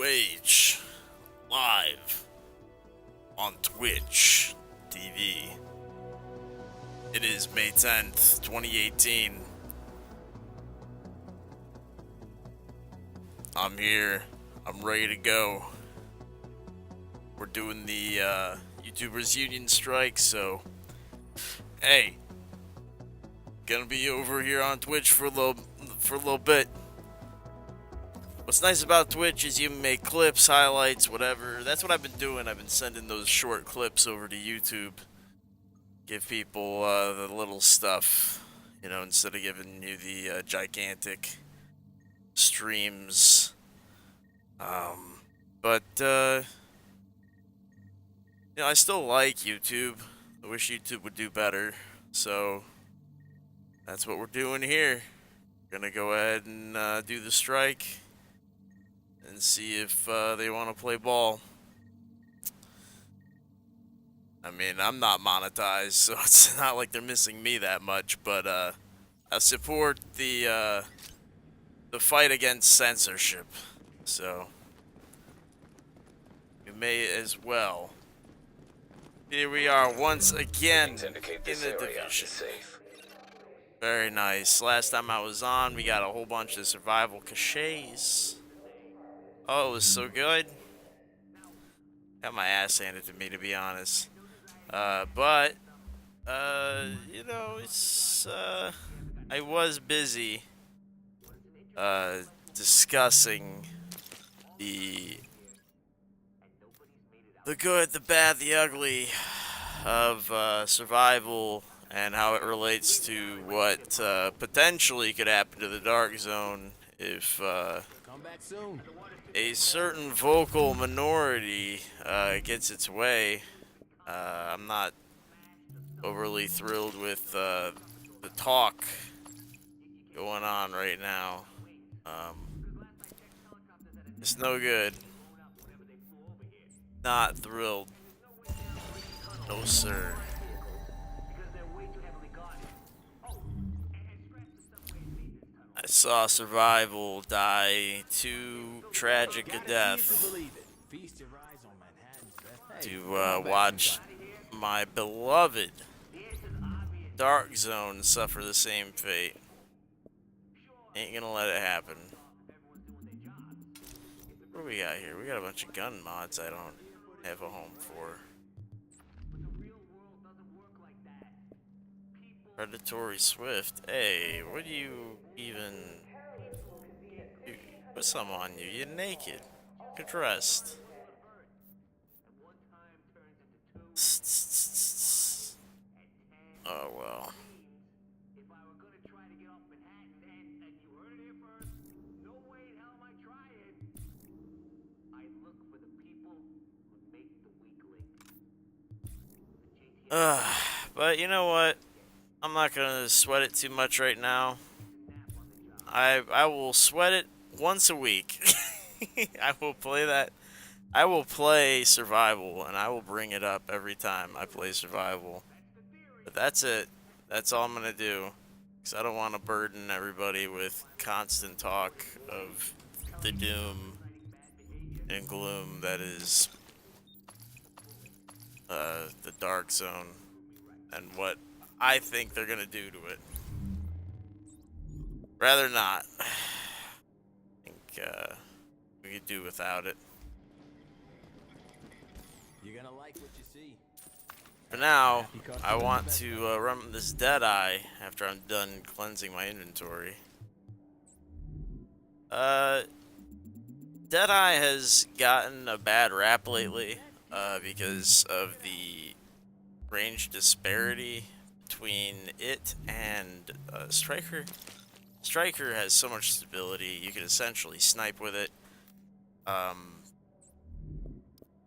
P2H live on Twitch TV. It is May 10th, 2018. I'm here. I'm ready to go. We're doing the YouTubers Union strike, so hey, gonna be over here on Twitch for a little bit. What's nice about Twitch is you can make clips, highlights, whatever. That's what I've been doing. I've been sending those short clips over to YouTube. Give people the little stuff, you know, instead of giving you the gigantic streams. But you know, I still like YouTube. I wish YouTube would do better. So that's what we're doing here. Gonna go ahead and do the strike and see if they want to play ball. I mean, I'm not monetized, so it's not like they're missing me that much, but I support the fight against censorship, so you may as well. Here we are once again in the division. Very nice. Last time I was on, we got a whole bunch of survival caches. Oh, it was so good. Got my ass handed to me, to be honest. But you know, it's, I was busy, discussing the good, the bad, the ugly of, survival and how it relates to what, potentially could happen to the Dark Zone if, a certain vocal minority, gets its way. I'm not overly thrilled with the talk going on right now. It's no good. Not thrilled. No, sir. I saw Survival die too tragic a death to watch my beloved Dark Zone suffer the same fate. Ain't gonna let it happen. What do we got here? We got a bunch of gun mods I don't have a home for. Predatory Swift. Hey, what do you even... Put some on you. You're naked. Get dressed. Oh, well. But you know what? I'm not gonna sweat it too much right now. I will sweat it once a week. I will play that. I will play Survival, and I will bring it up every time I play Survival. But that's it. That's all I'm gonna do. Because I don't want to burden everybody with constant talk of the doom and gloom that is the Dark Zone and what I think they're gonna do to it. Rather not. I think we could do without it. You're gonna like what you see. For now, I want to run this DeadEYE after I'm done cleansing my inventory. DeadEYE has gotten a bad rap lately because of the range disparity between it and Striker. Striker has so much stability, you can essentially snipe with it.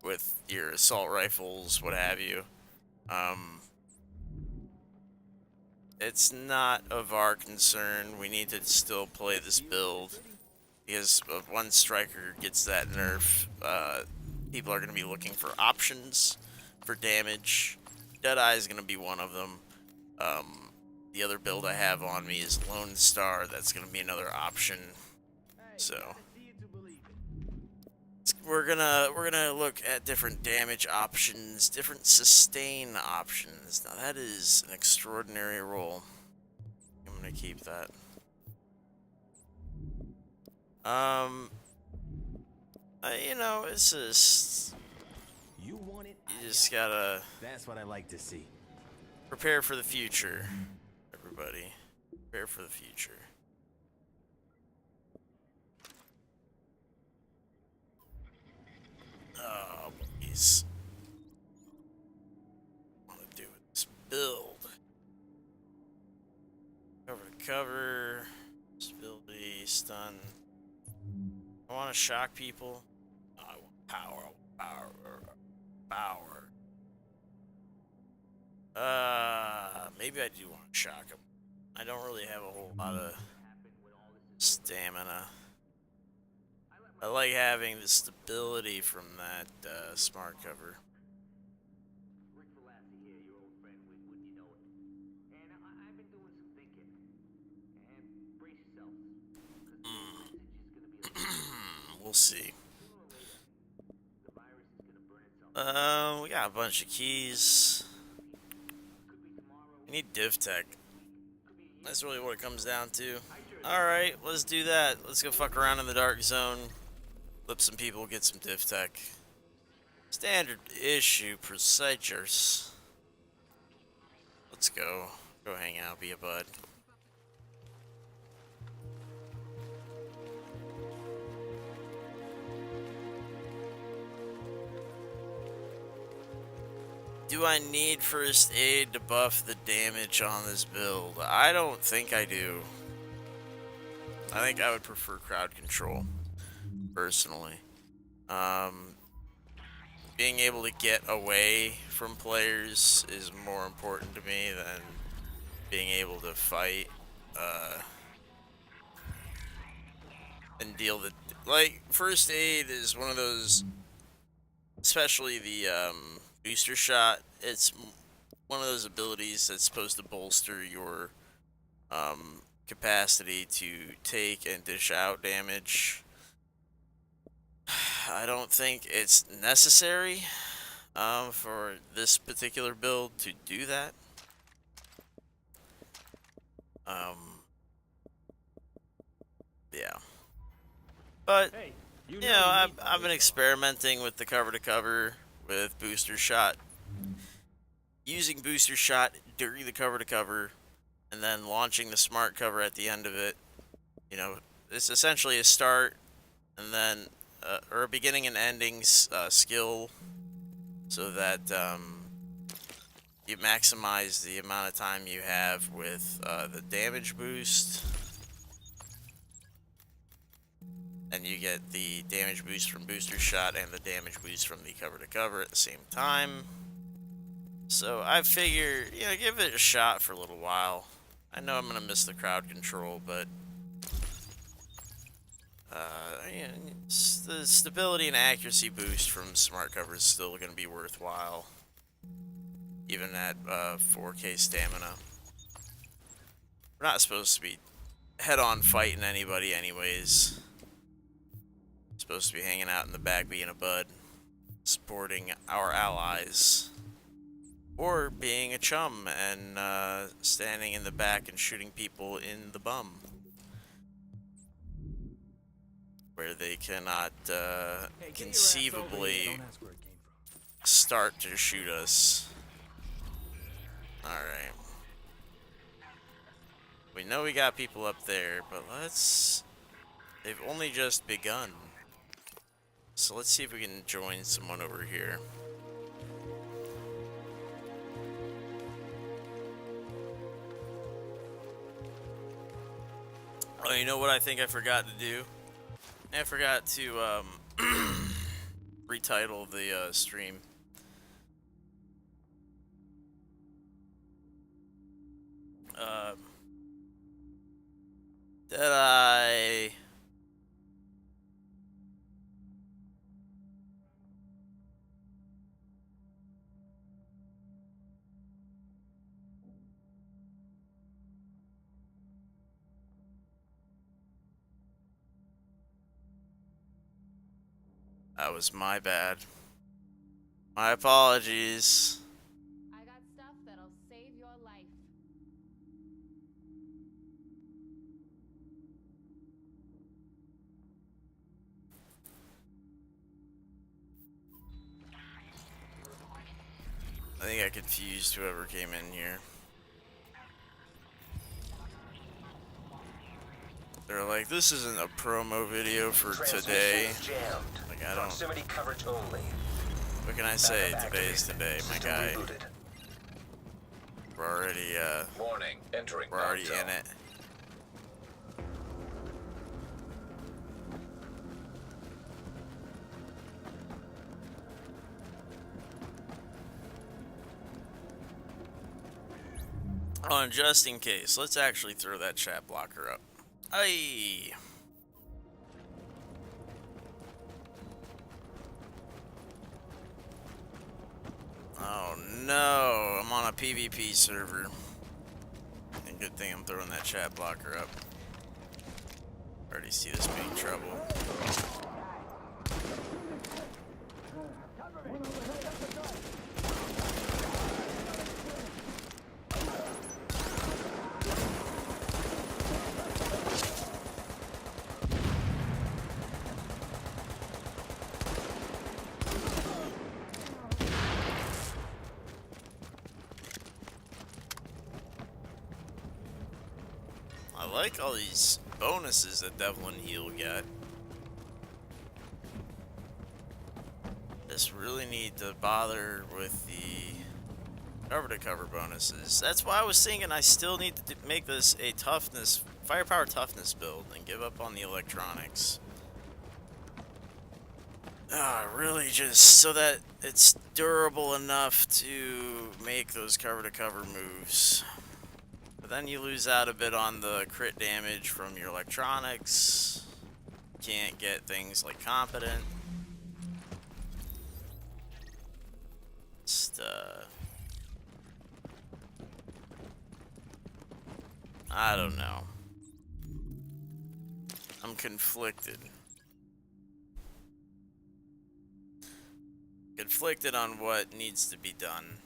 With your assault rifles, what have you. It's not of our concern. We need to still play this build because once Striker gets that nerf, people are going to be looking for options for damage. DeadEYE is going to be one of them. The other build I have on me is Lone Star. That's going to be another option. So it's we're gonna look at different damage options, different sustain options. Now that is an extraordinary roll. I'm gonna keep that. You know, it's just You want it? you just gotta That's what I like to see. prepare for the future, everybody. Prepare for the future. Oh, please. What I want to do with this build? Cover to cover, stability, stun. I want to shock people. Oh, I want power, power. Maybe I do want to shock them. I don't really have a whole lot of stamina. I like having the stability from that smart cover. We'll see. We got a bunch of keys. We need div tech. That's really what it comes down to. Alright, let's do that. Let's go fuck around in the dark zone. Flip some people, get some div tech. Standard issue procedures. Let's go. Go hang out, be a bud. Do I need first aid to buff the damage on this build? I don't think I do. I think I would prefer crowd control, personally. Being able to get away from players is more important to me than being able to fight, and deal the... Like, first aid is one of those... Especially the, booster shot, it's one of those abilities that's supposed to bolster your capacity to take and dish out damage. I don't think it's necessary for this particular build to do that. Yeah. But, Hey, you know, I've been experimenting with the cover-to-cover with booster shot. Using booster shot during the cover-to-cover and then launching the smart cover at the end of it. You know, it's essentially a start and then, or a beginning and ending skill so that you maximize the amount of time you have with the damage boost. And you get the damage boost from booster shot and the damage boost from the cover to cover at the same time. So I figure, you know, give it a shot for a little while. I know I'm gonna miss the crowd control, but you know, the stability and accuracy boost from smart cover is still gonna be worthwhile, even at 4K stamina. We're not supposed to be head-on fighting anybody, anyways. Supposed to be hanging out in the back being a bud, supporting our allies, or being a chum and standing in the back and shooting people in the bum where they cannot conceivably start to shoot us. Alright, we know we got people up there, but they've only just begun. So let's see if we can join someone over here. Oh, you know what I think I forgot to do? I forgot to retitle the stream. DeadEYE. That was my bad. My apologies. I got stuff that'll save your life. I think I confused whoever came in here. They're like, this isn't a promo video for today. Like, I don't... Proximity coverage only. What can I say? Backup Today is activated. today, my System guy. rebooted. We're already, Warning. Entering we're already zone. in it. Oh, and just in case, let's actually throw that chat blocker up. Aye. Oh no, I'm on a PvP server. And good thing I'm throwing that chat blocker up. Already see this being trouble. I like all these bonuses that Devil and Heal get. Just really need to bother with the cover-to-cover bonuses. That's why I was thinking I still need to make this a toughness, firepower toughness build and give up on the electronics. Really just so that it's durable enough to make those cover-to-cover moves. But then you lose out a bit on the crit damage from your electronics. Can't get things like competent. Just, I don't know. I'm conflicted. Conflicted on what needs to be done.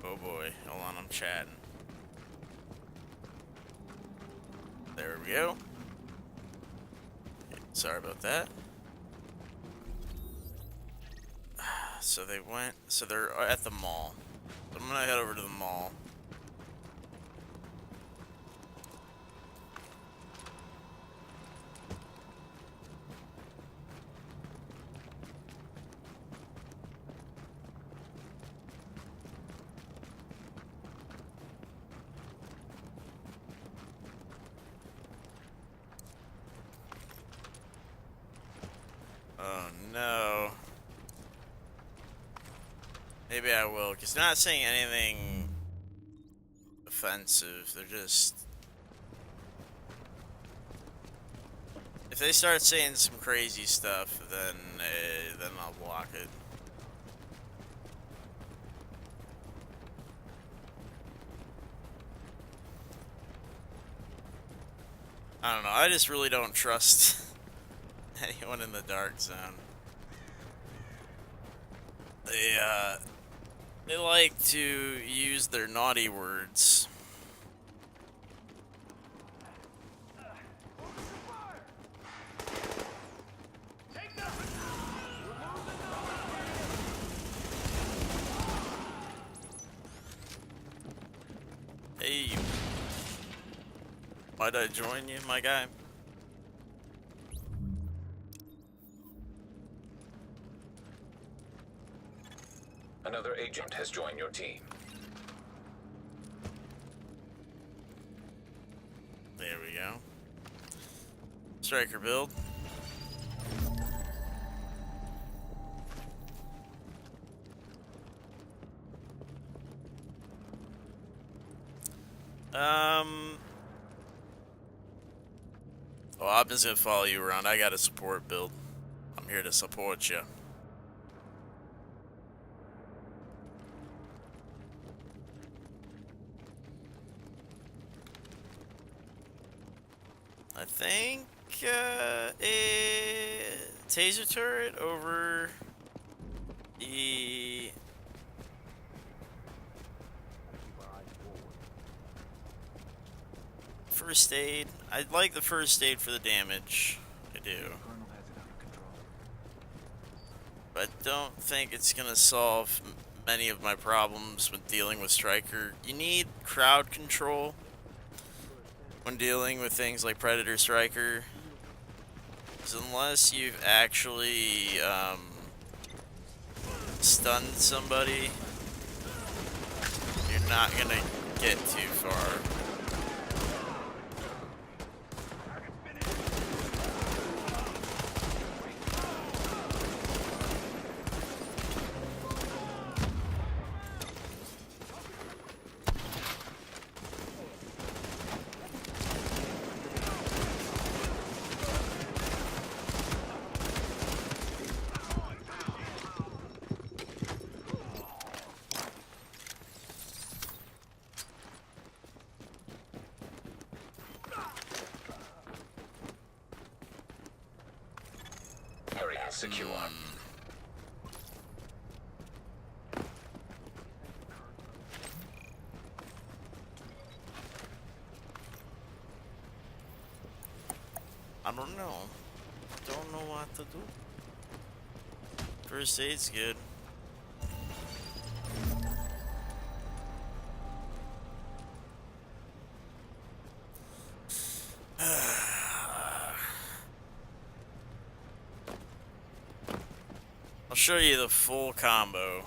Oh boy, hold on, I'm chatting. There we go. Sorry about that. So they went, so they're at the mall. I'm gonna head over to the mall. Oh no. Maybe I will, because they're not saying anything offensive. They're just... If they start saying some crazy stuff, then I'll block it. I don't know, I just really don't trust anyone in the dark zone. They like to use their naughty words. Hey, might I join you, my guy? Another agent has joined your team. There we go. Striker build. Oh, I'm just gonna follow you around. I got a support build. I'm here to support you. I think a taser turret over the first aid. I'd like the first aid for the damage. I do. But I don't think it's gonna solve many of my problems with dealing with Striker. You need crowd control when dealing with things like Predator Striker. Because unless you've actually stunned somebody, you're not gonna get too far. Area secure. I don't know. Don't know what to do. First aid's good. I'll show you the full combo,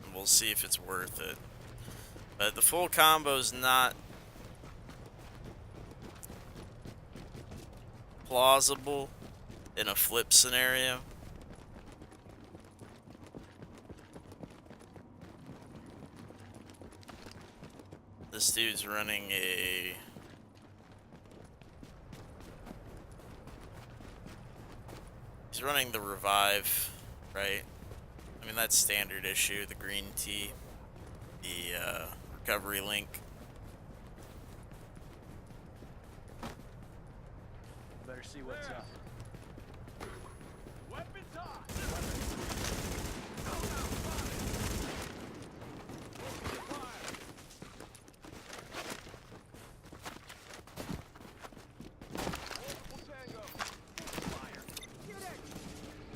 and we'll see if it's worth it. But the full combo's not plausible in a flip scenario. This dude's running a... He's running the revive, right? I mean, that's standard issue, the green tea, the recovery link. Better see what's up. Weapons on!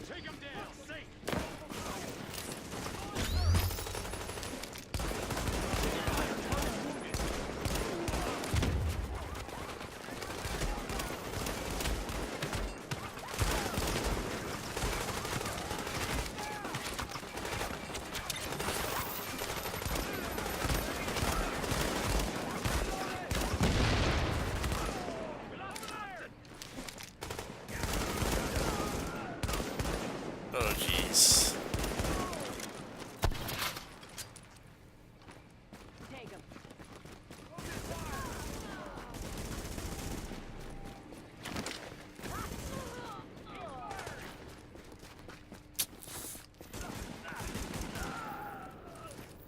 Take him down, safe! Oh, jeez. Take him.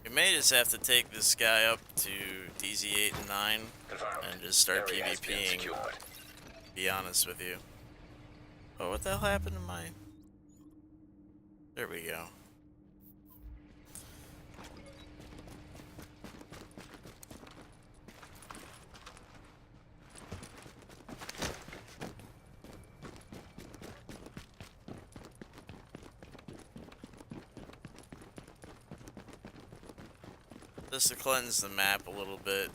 We may just have to take this guy up to DZ8 and 9 Confirmed. and just start Area has been PvPing, secured. to be honest with you. Oh, what the hell happened to my... There we go. Just to cleanse the map a little bit.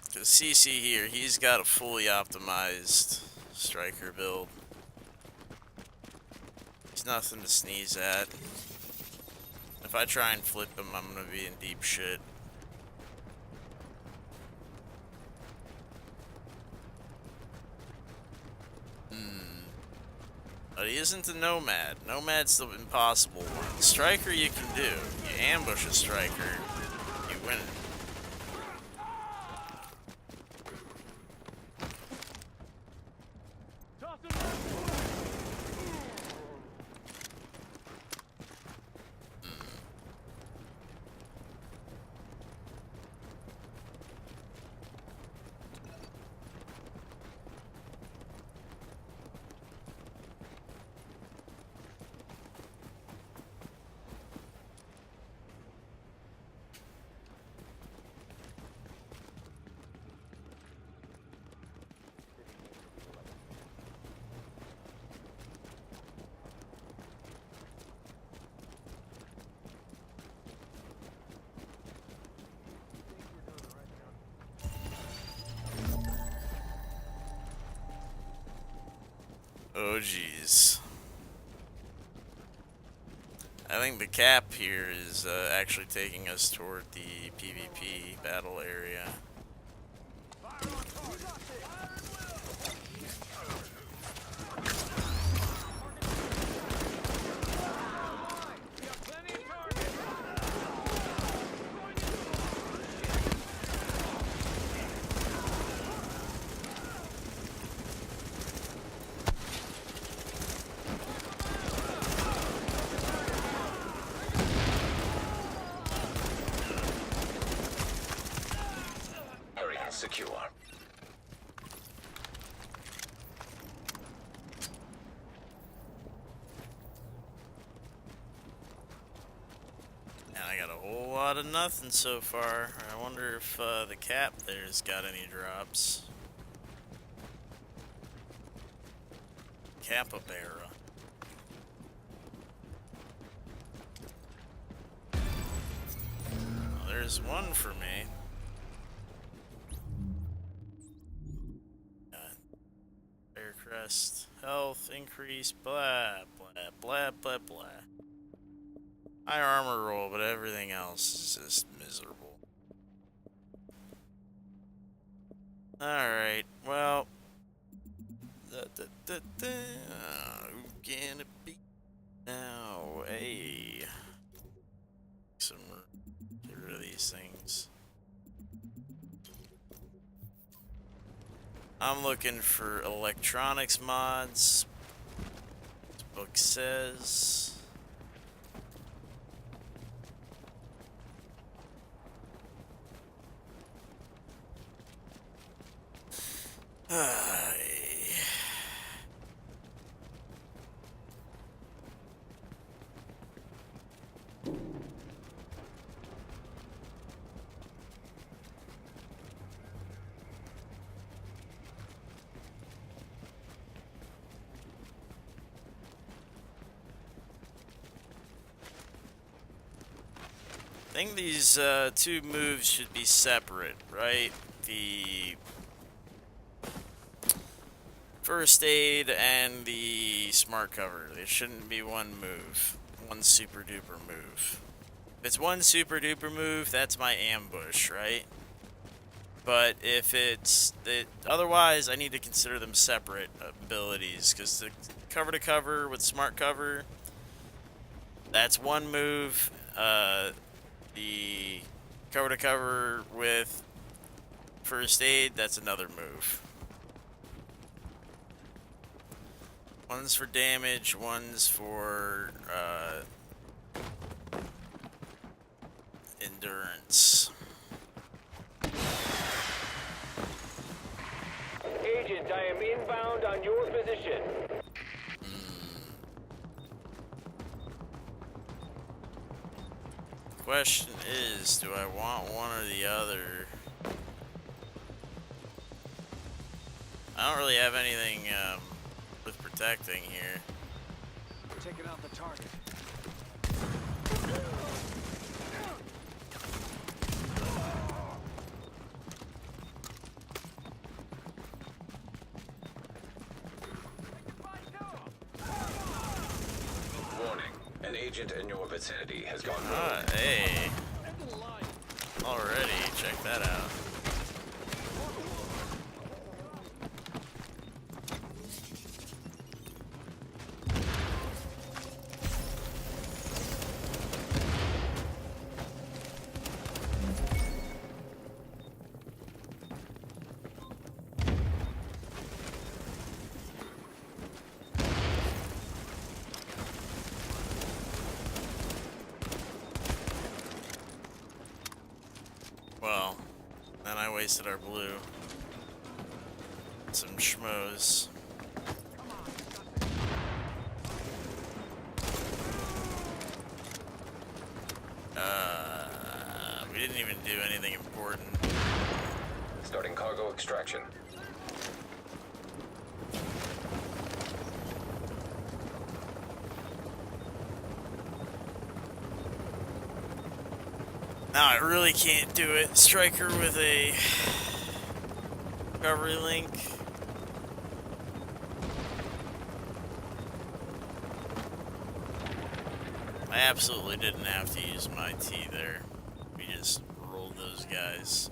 Because CC here, he's got a fully optimized striker build. He's nothing to sneeze at. If I try and flip him, I'm gonna be in deep shit. But he isn't a nomad. Nomad's the impossible one. Striker you can do. You ambush a striker, you win it. Oh, jeez. I think the cap here is actually taking us toward the PvP battle area. Area secure. And I got a whole lot of nothing so far. I wonder if the cap there's got any drops. Capybara. Well, there's one for me. Bear crest, health increase, blah blah blah blah blah. High armor roll, but everything else is just miserable. Alright, well. Who can it be now? Hey. Get rid of these things. I'm looking for electronics mods. This book says. I think these two moves should be separate, right? The first aid and the smart cover. They shouldn't be one move. One super duper move. If it's one super duper move, that's my ambush, right? But if it's otherwise, I need to consider them separate abilities, because the cover to cover with smart cover, that's one move. The cover to cover with first aid, that's another move. One's for damage, one's for endurance. Agent, I am inbound on your position. Question is, do I want one or the other? I don't really have anything with protecting here. We're taking out the target. Warning. An agent in your vicinity has gone rogue. Ah, hey. Already, check that out. Well, then I wasted our blue. Some schmoes. We didn't even do anything important. Starting cargo extraction. Now I really can't do it. Strike her with a recovery link. absolutely didn't have to use my T there. We just rolled those guys.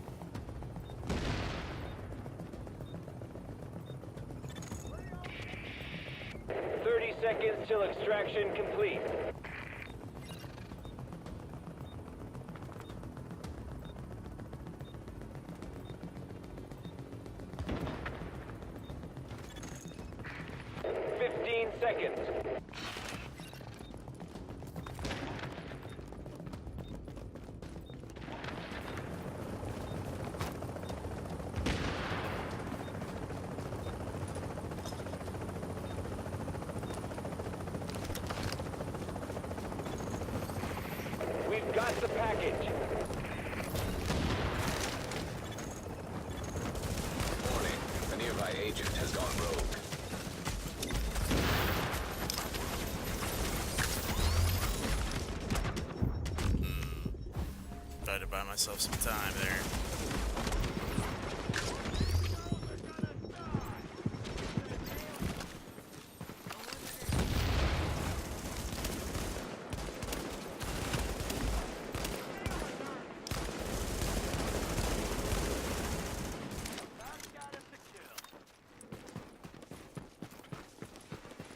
Seconds till extraction complete. Seconds. We've got the package. Warning, a nearby agent has gone rogue. Tried to buy myself some time there.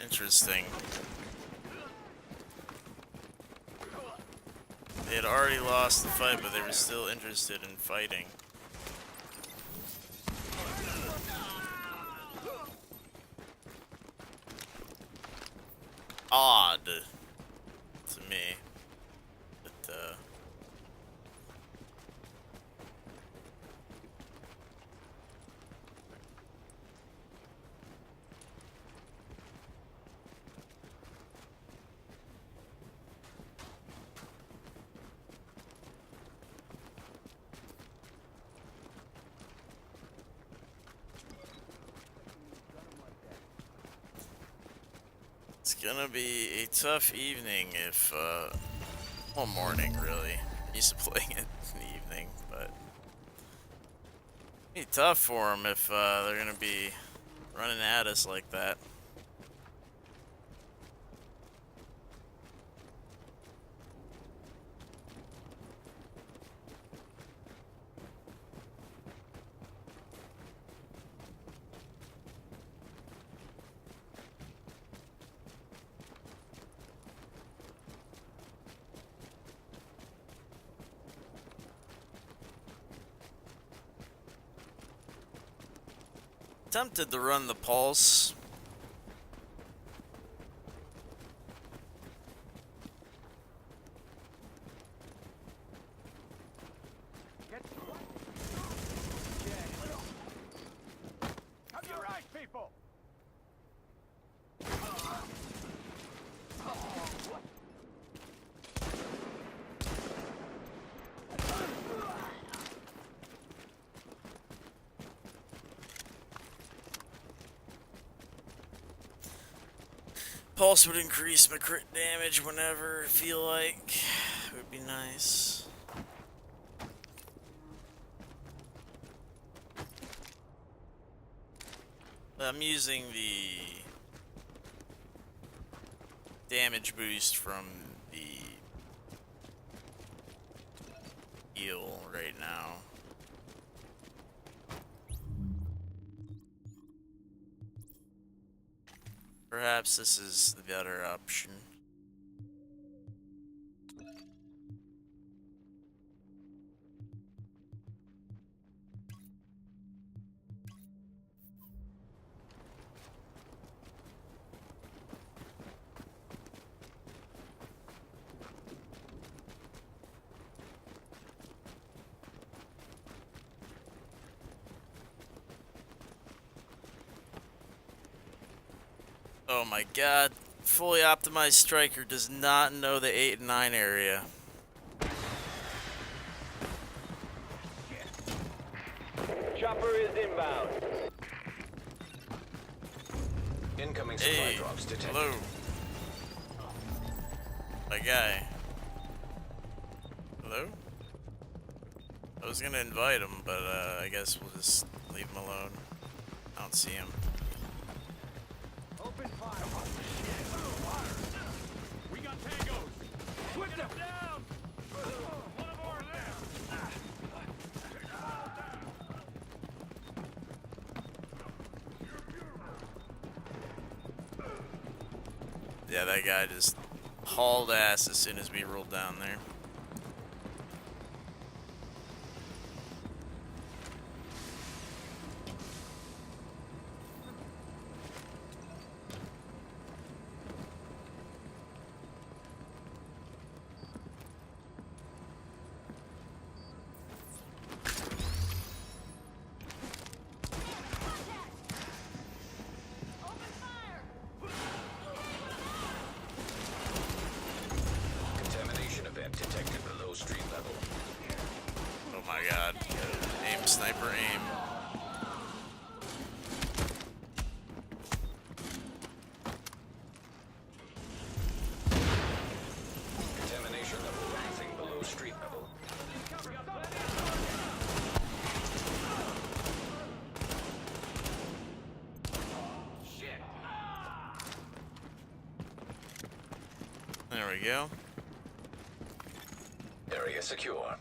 Interesting. They had already lost the fight, but they were still interested in fighting. Odd to me. But, it's gonna be a tough evening if, well, morning, really. I'm used to playing it in the evening, but it'll be tough for them if, they're gonna be running at us like that. Tempted to run the pulse. Have your right, people. Pulse would increase my crit damage whenever I feel like. It would be nice. I'm using the damage boost from the heal right now. Perhaps this is the better option. Oh my god, fully optimized striker does not know the 8 and 9 area. Chopper is inbound. Incoming supply Hey, drops detected. hello. My guy. Hello? I was gonna invite him, but I guess we'll just leave him alone. I don't see him. Open fire. We got tangos. Yeah, that guy just hauled ass as soon as we rolled down there. Contamination event detected below street level. Oh my god. Aim, sniper, aim. Contamination level rising below street level. There we go. Area secure.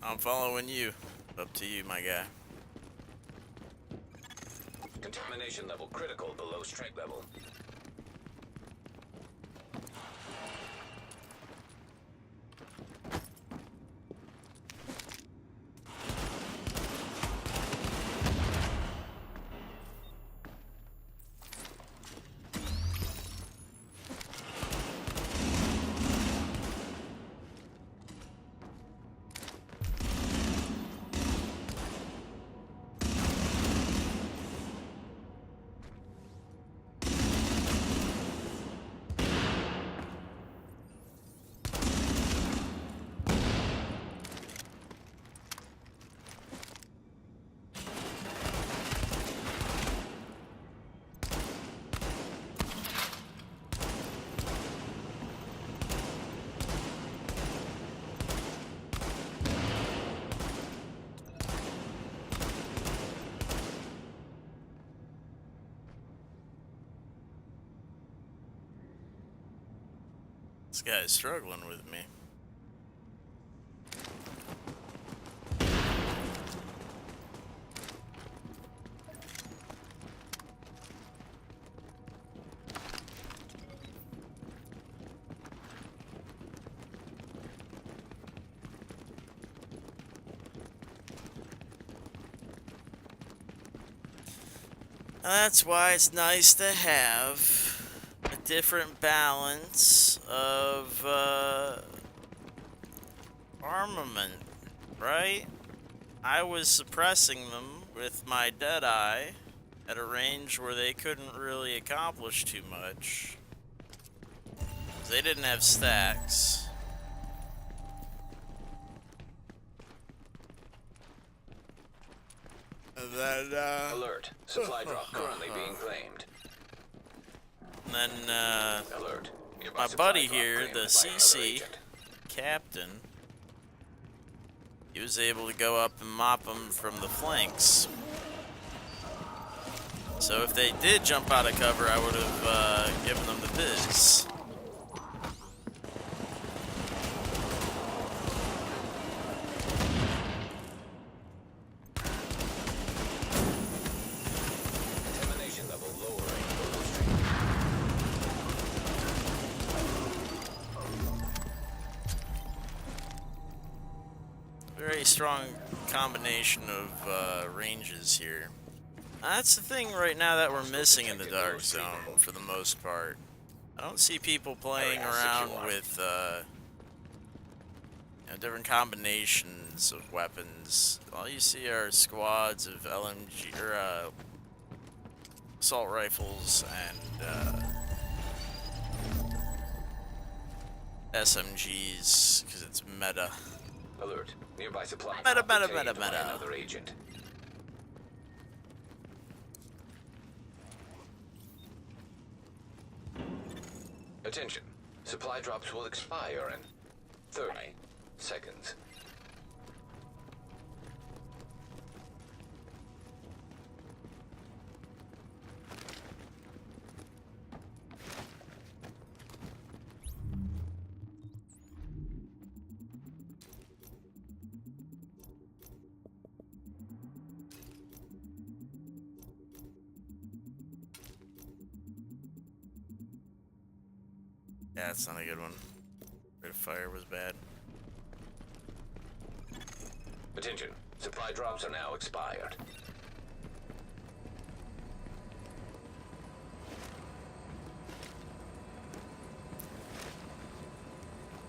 I'm following you. Up to you, my guy. Contamination level critical below strike level. This guy's struggling with me. That's why it's nice to have a different balance of armament, right? I was suppressing them with my DeadEYE at a range where they couldn't really accomplish too much. They didn't have stacks. And then, Alert. Supply drop currently being claimed. and then, Alert. Nearby my supply buddy drop here, claimed the by another CC agent. captain, he was able to go up and mop them from the flanks. So if they did jump out of cover, I would have given them the biz. Contamination level lowering below street. Very strong combination of ranges here. That's the thing right now that we're missing in the Dark Zone for the most part. I don't see people playing around with different combinations of weapons. All you see are squads of LMG or assault rifles and SMGs because it's meta. Alert. Nearby supply Meta, drop meta, obtained meta, by meta. another agent. Attention. Supply drops will expire in 30 seconds. Yeah, that's not a good one. Rate of fire was bad. Attention. Supply drops are now expired.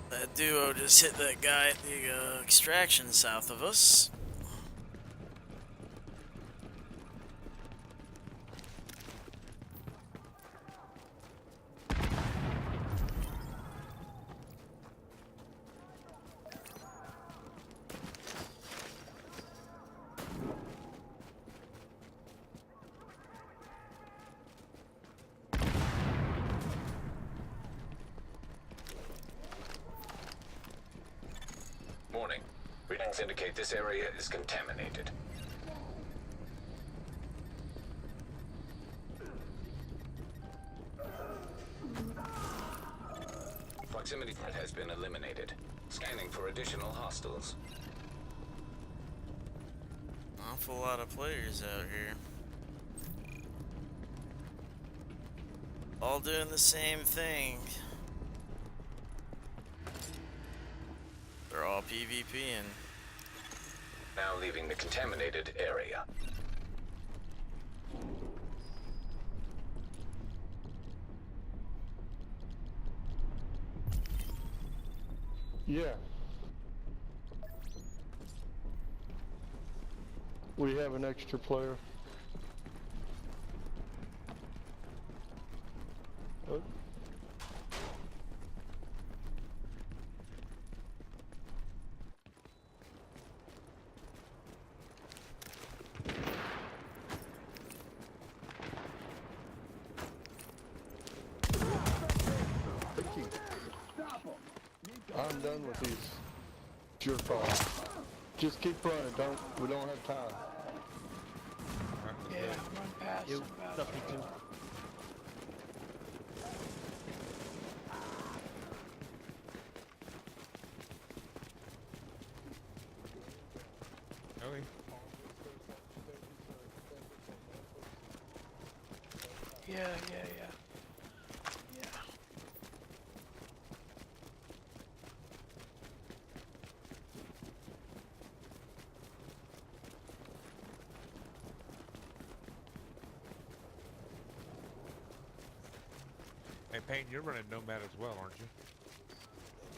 That duo just hit that guy at the extraction south of us. Warning. Readings indicate this area is contaminated. Proximity threat has been eliminated. Scanning for additional hostiles. Awful lot of players out here. All doing the same thing. They're all PvPing. Now leaving the contaminated area. Yeah. We have an extra player. Oh. Thank you. I'm done with these jerk-offs. Just keep running. We don't have time. Yeah, run past him. Stuff me too. Okay. Yeah. Hey, Payne, you're running Nomad as well, aren't you?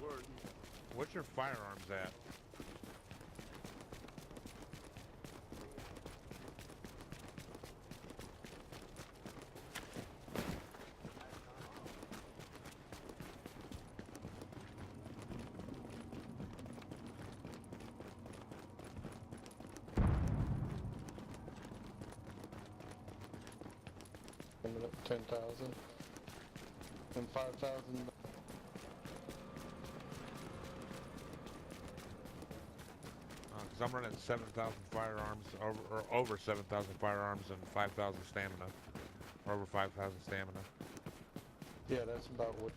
Word. What's your firearms at? Coming up 10,000 and 5,000. Because I'm running 7,000 firearms, over 7,000 firearms and 5,000 stamina. Or over 5,000 stamina. Yeah, that's about what.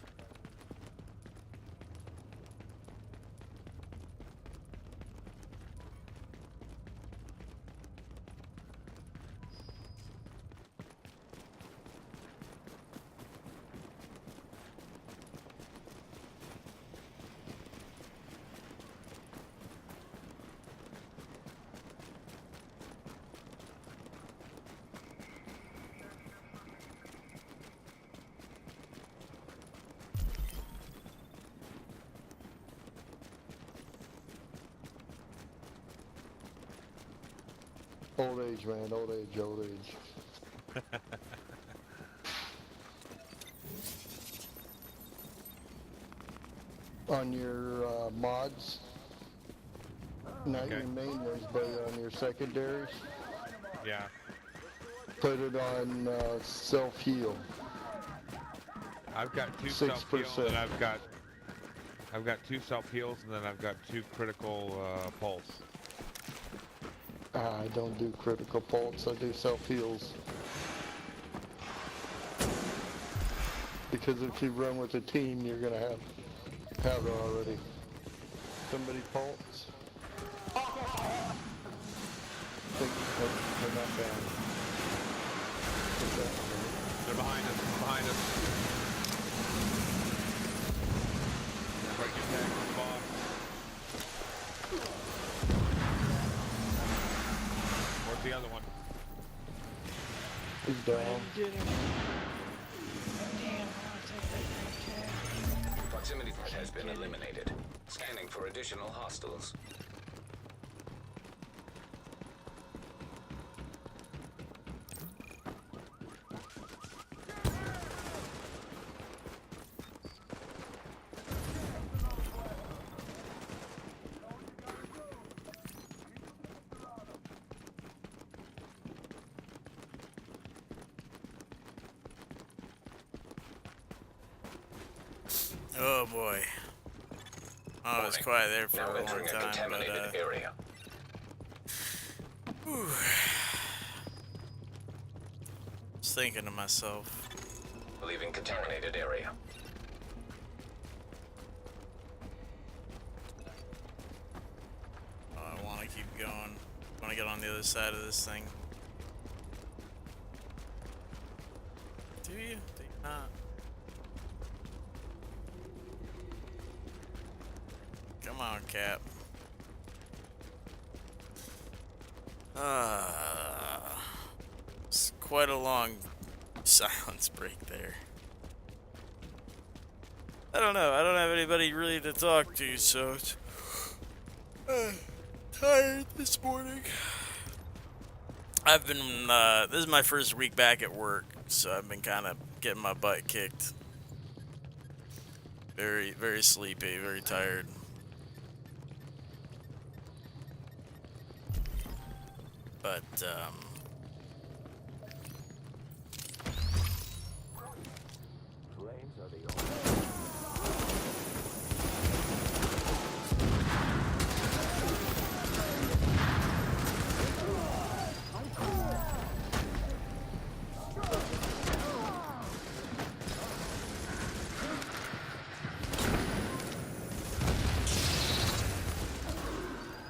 Old age, man. Old age. Old age. On your mods, not Okay. your main ones, but on your secondaries, Yeah. put it on self-heal. I've got 2 self heals, 6%. and I've got 2 self heals, and then I've got 2 critical pulse. I don't do critical pulse, I do self heals. Because if you run with a team, you're gonna have powder already. Somebody pulse. I think they're not down. They're behind us. Behind us. Break your tag on the boss. Where's the other one? He's down. Proximity threat has been eliminated. Scanning for additional hostiles. Oh boy. Oh, it was quiet there for Now a long entering a time, contaminated but area. was thinking to myself. Leaving contaminated area. Oh, I want to keep going. I want to get on the other side of this thing. Do you? Do you not? Come on, Cap. It's quite a long silence break there. I don't know. I don't have anybody really to talk to, so it's tired this morning. I've been, this is my first week back at work, so I've been kind of getting my butt kicked. Very, very sleepy, very tired. But, Flames are the only...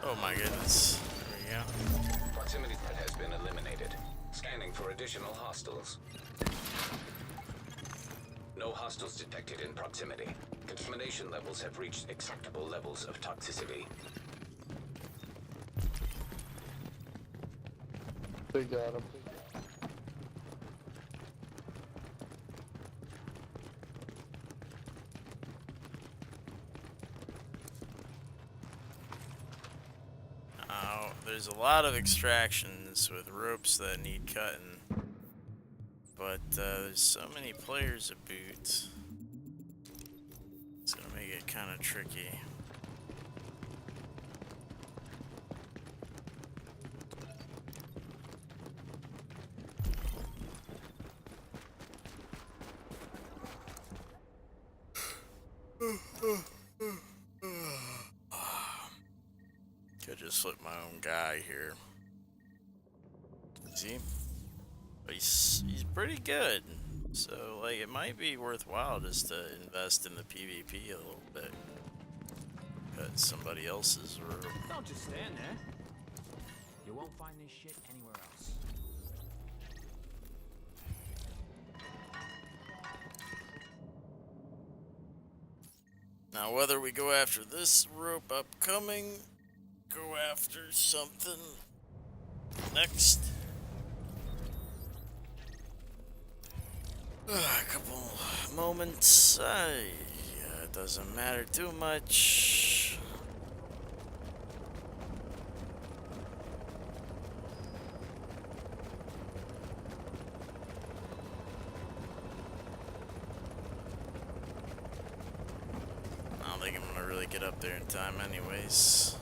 oh my goodness. There we go. Proximity threat has been eliminated. Scanning for additional hostiles. No hostiles detected in proximity. Contamination levels have reached acceptable levels of toxicity. They got him. There's a lot of extractions with ropes that need cutting, but there's so many players to boot. It's gonna make it kind of tricky. Could just flip my own guy here. See? But he's pretty good. So like it might be worthwhile just to invest in the PvP a little bit. Cut somebody else's room. Don't just stand there. You won't find this shit anywhere else. Now whether we go after this rope upcoming, go after something next. A couple moments. It doesn't matter too much. I don't think I'm gonna really get up there in time anyways.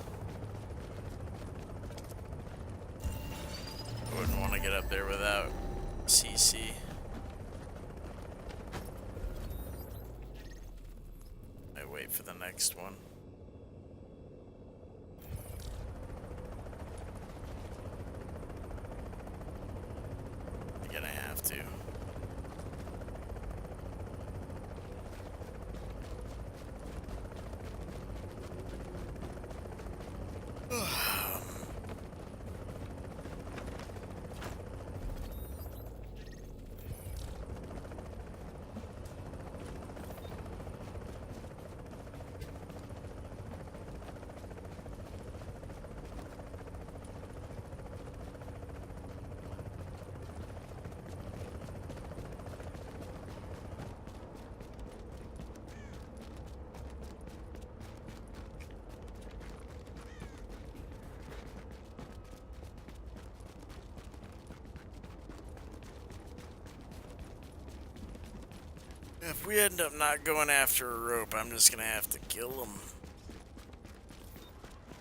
I wouldn't want to get up there without CC. next one. You're gonna have to. If we end up not going after a rope, I'm just gonna have to kill him.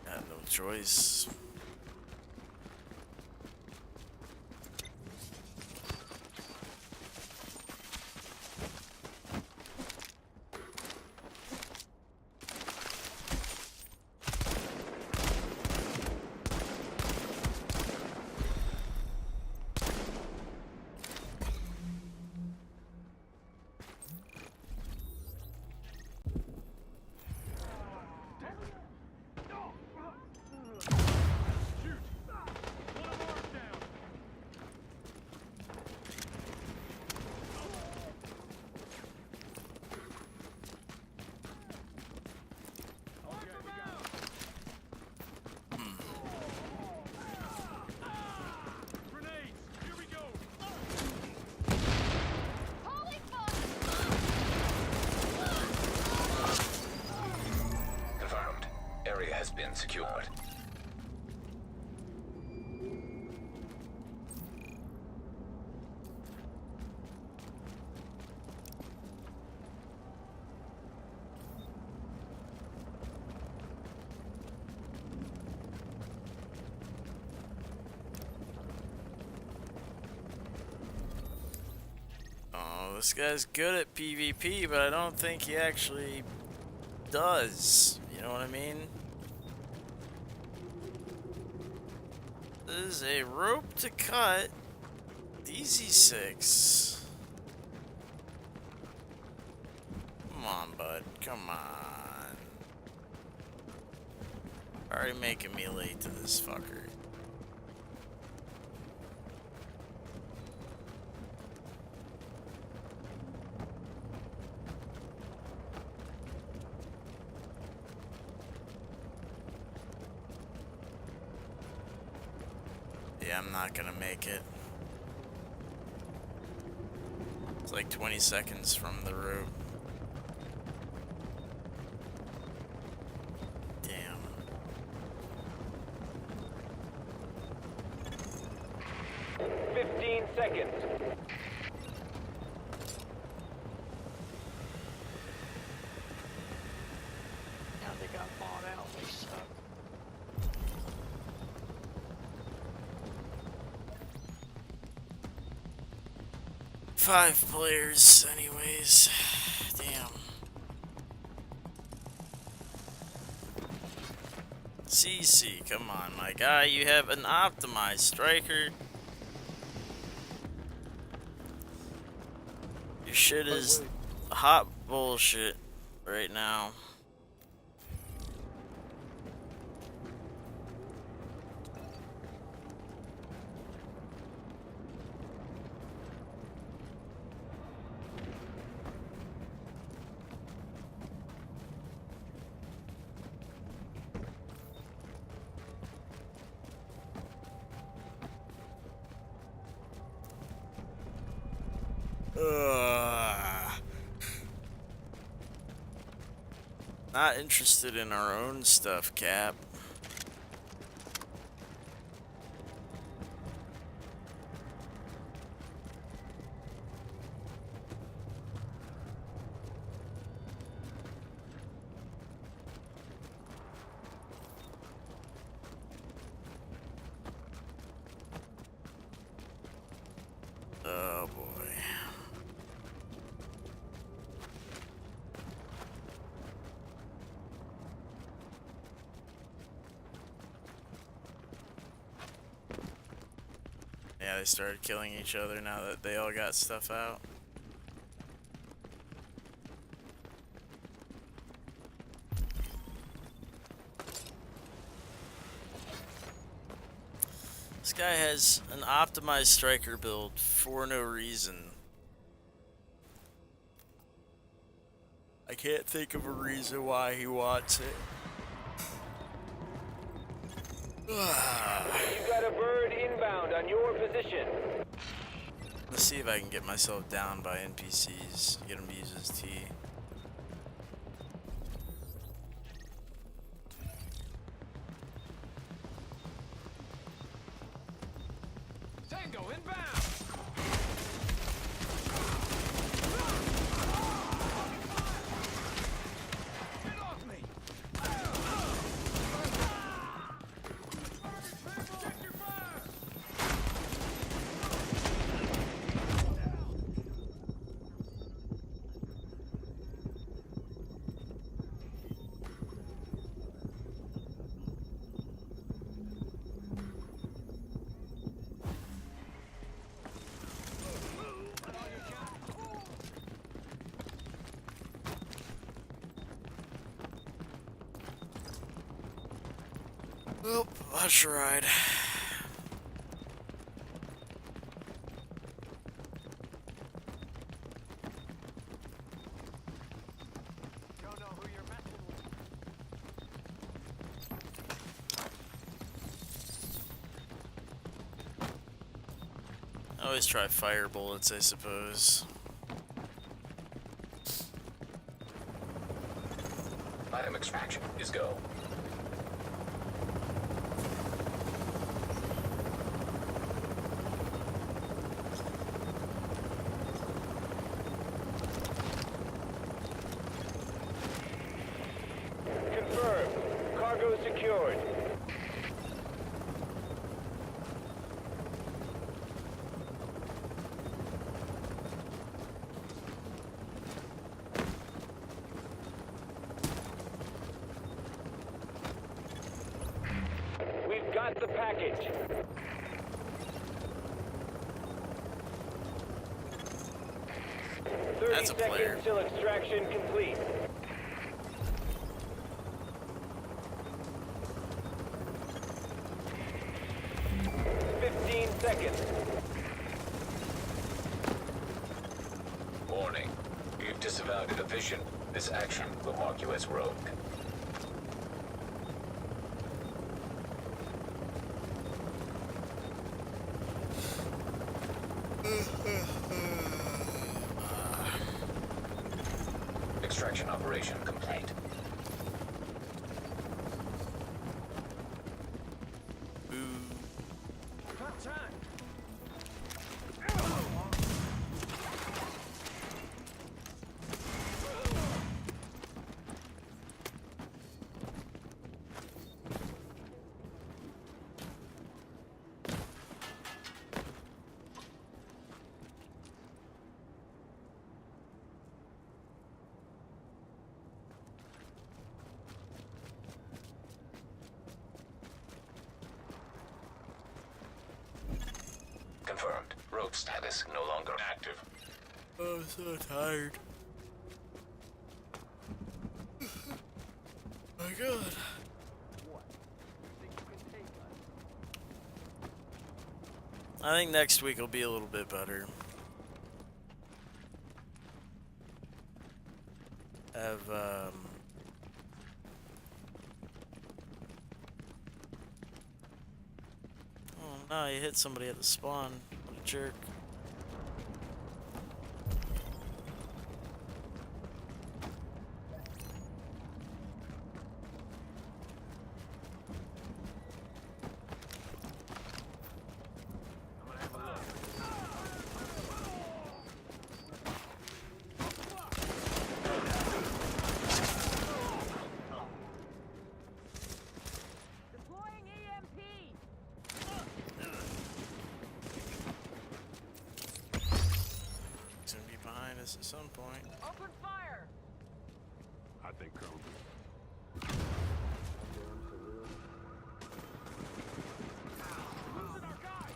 Got no choice. Confirmed. Area has been secured. Oh, this guy's good at PvP, but I don't think he actually does. You know what I mean? This is a rope to cut. DZ6. Come on, bud. Come on. Already making me late to this fucker. Yeah, I'm not gonna make it. It's like 20 seconds from the route. Damn. – 15 seconds. Now they got bought out. They suck. Five players, anyways. Damn. CC, come on, my guy. You have an optimized striker. Your shit is hot bullshit right now. Not interested in our own stuff, Cap. Oh boy. Yeah, they started killing each other now that they all got stuff out. This guy has an optimized striker build for no reason. I can't think of a reason why he wants it. You got a bird inbound on your position. Let's see if I can get myself down by NPCs. Get him to use his T. Tango inbound! Get off me! Well, I tried. Don't know who you're messing with. I always try fire bullets, I suppose. Item extraction is go. Confirmed. Cargo secured. We've got the package. That's a 30 player. seconds till extraction complete. Seconds. Warning. You've disavowed a division. This action will mark you as rogue. Extraction operation complete. Confirmed. Rogue status no longer active. Oh, I'm so tired. My God. I think next week will be a little bit better. Have, oh, no, you hit somebody at the spawn. What a jerk. Deploying EMP. He's gonna be behind us at some point. Open fire. I think so. Losing our guy.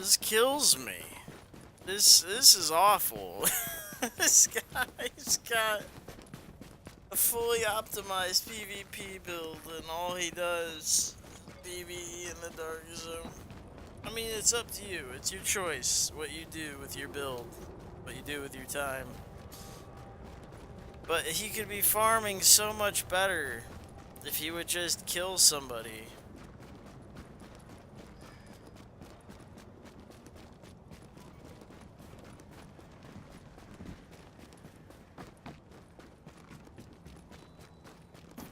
This kills me. This is awful. This guy's got a fully optimized PvP build, and all he does PvE in the dark zone. I mean, it's up to you. It's your choice what you do with your build, what you do with your time. But he could be farming so much better if he would just kill somebody.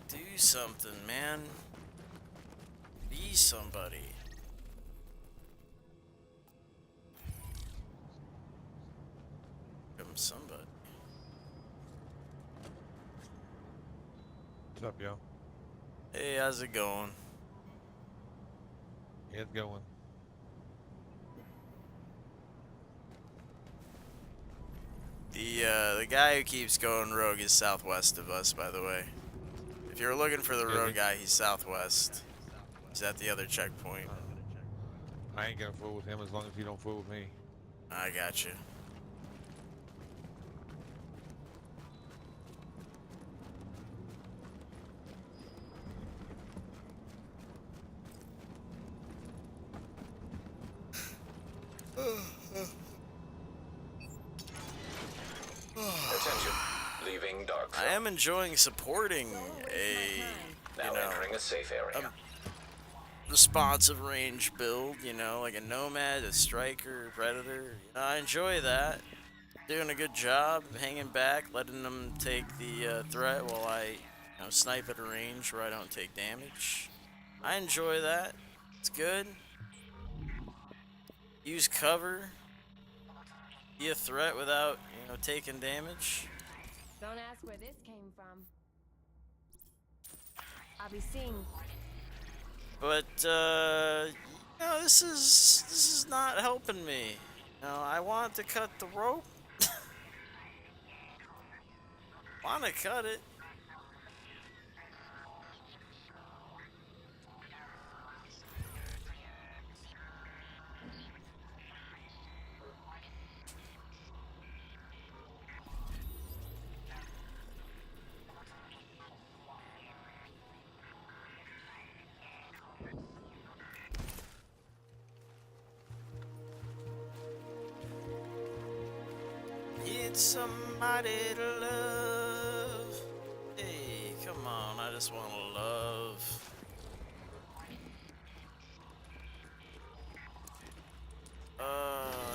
Do something, man. Be somebody. Become somebody. What's up, yo? Hey, how's it going? It's going. The guy who keeps going rogue is southwest of us, by the way. If you're looking for the rogue guy, he's southwest. He's at the other checkpoint. I ain't gonna fool with him as long as he don't fool with me. I got you. Attention. Leaving dark zone. I am enjoying supporting a, Now entering a safe area. responsive range build, you know, like a nomad, a striker, predator. I enjoy that. Doing a good job, hanging back, letting them take the threat while I, snipe at a range where I don't take damage. I enjoy that. It's good. Use cover. Be a threat without, taking damage. Don't ask where this came from. I'll be seeing. But this is not helping me. I want to cut the rope. Want to cut it. Need somebody to love. Hey, come on, I just want to love.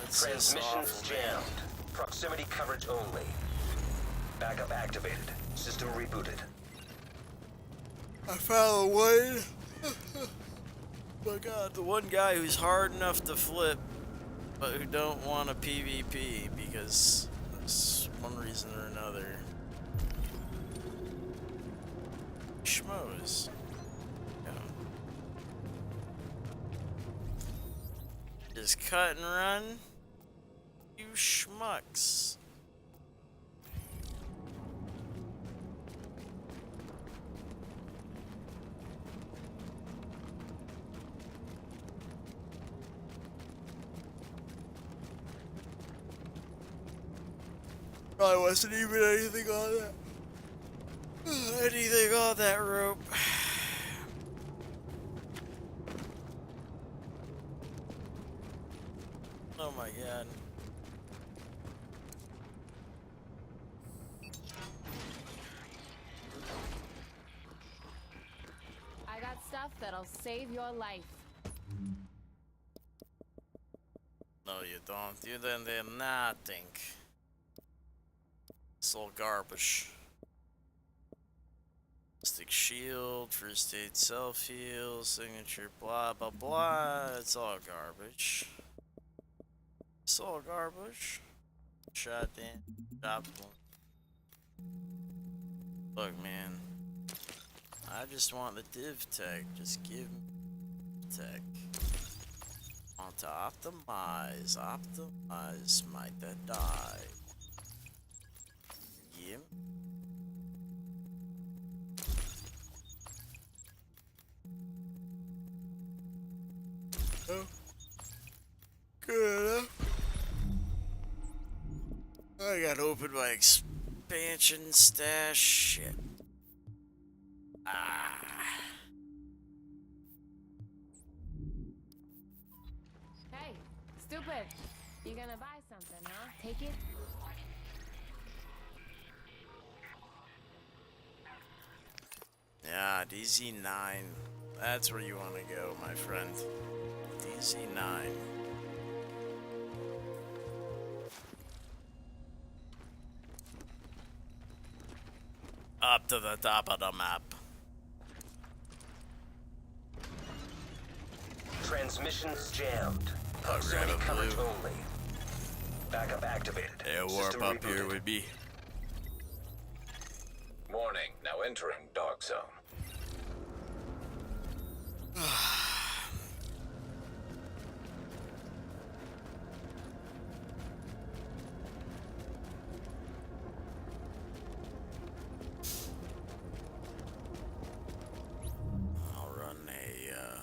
It's just Transmissions awful, man. jammed. Proximity coverage only. Backup activated. System rebooted. I found one. My God, the one guy who's hard enough to flip, but who don't want a PvP because one reason or another. Schmoes. Just cut and run. You schmucks. Probably wasn't even anything on that. Anything on that rope. Oh my God. I got stuff that'll save your life. No, you don't. You then did nothing. It's all garbage. Stick shield, first aid self heal, signature, blah blah blah. It's all garbage. It's all garbage. Shot in. Dropped one. Look, man. I just want the div tech. Just give me tech. Want to optimize. Optimize my DeadEYE. Yep. Oh. Good. Can't open my expansion stash. Shit. Ah. Hey, stupid. You gonna buy something, huh? Take it. Yeah, DZ9. That's where you want to go, my friend. DZ9. Up to the top of the map. Transmissions jammed. Oh, grab Proximity a coverage blue. only. Backup activated. Yeah, warp System up here rebooted. would be. Warning, now entering dark zone. I'll run a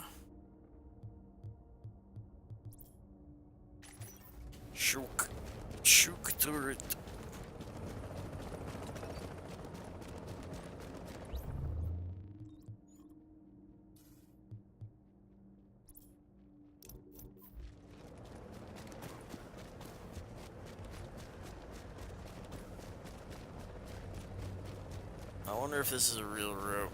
shook turret. I wonder if this is a real rope.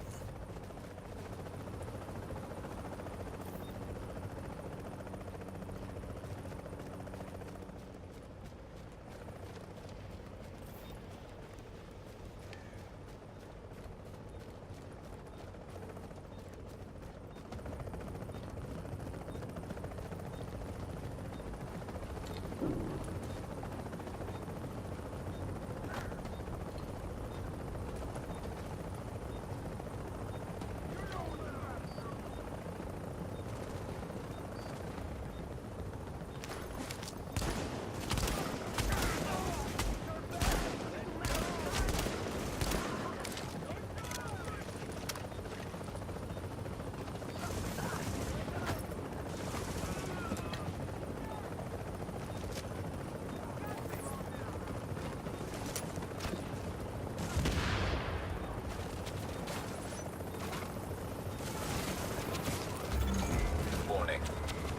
Warning,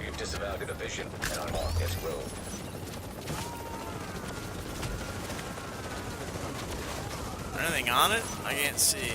you've disavowed a division and are marked as rogue. Anything on it? I can't see.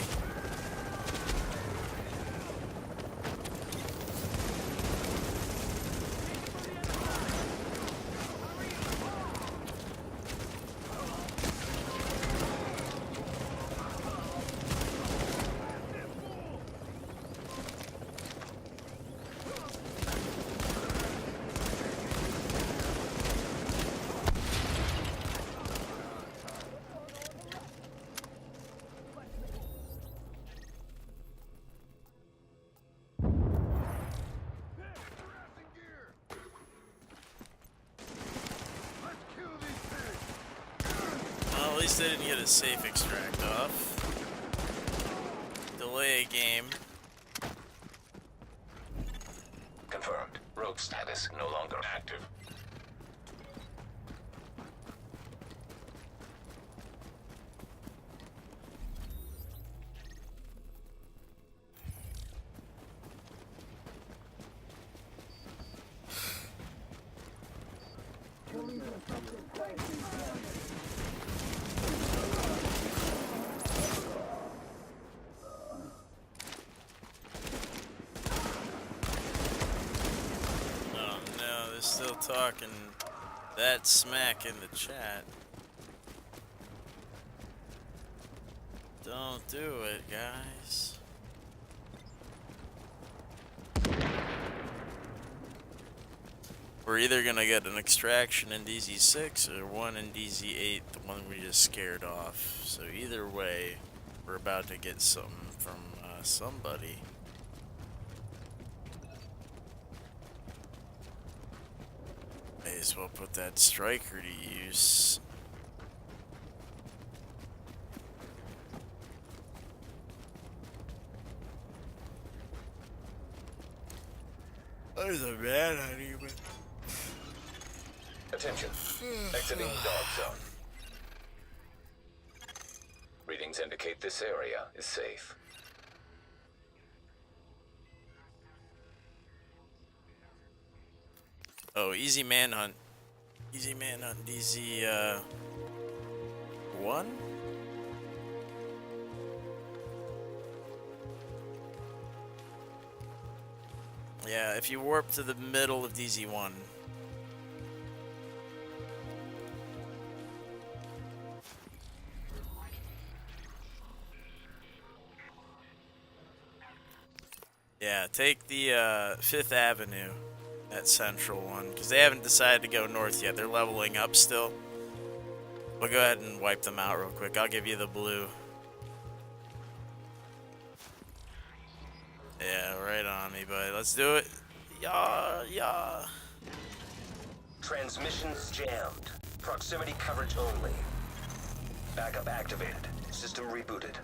Well, at least they didn't get a safe extract off. Delay a game. Confirmed. Rogue status no longer active. Oh no, they're still talking that smack in the chat. Don't do it, guys. We're either gonna get an extraction in DZ6 or one in DZ8, the one we just scared off. So either way, we're about to get something from somebody. May as well put that striker to use. There's a man on even. Attention. Exiting dark zone. indicate this area is safe. Oh, easy manhunt. Easy manhunt, DZ, 1? Yeah, if you warp to the middle of DZ1. Yeah, take the 5th Avenue, that central one, because they haven't decided to go north yet. They're leveling up still. We'll go ahead and wipe them out real quick. I'll give you the blue. Yeah, right on me, buddy. Let's do it. Yeah, yeah. Transmissions jammed. Proximity coverage only. Backup activated. System rebooted.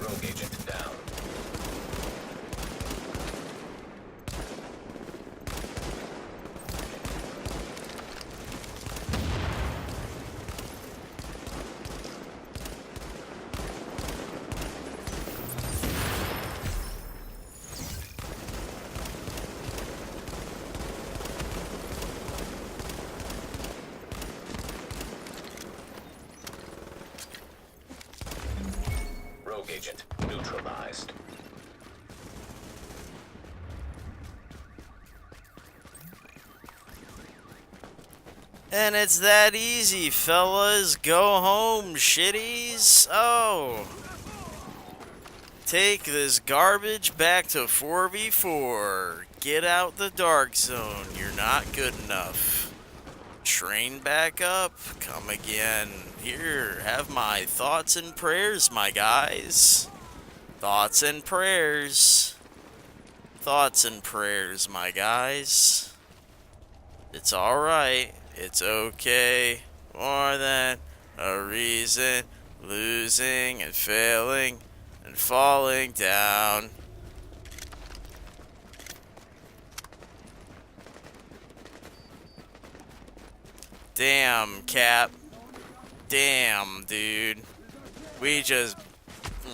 Rogue agent down. Rogue agent neutralized. And it's that easy, fellas. Go home, shitties. Oh. Take this garbage back to 4v4. Get out the dark zone. You're not good enough. Train back up. Come again. Here, have my thoughts and prayers, my guys. Thoughts and prayers. Thoughts and prayers, my guys. It's alright. It's okay. More than a reason. Losing and failing and falling down. Damn, Cap. Damn, dude. We just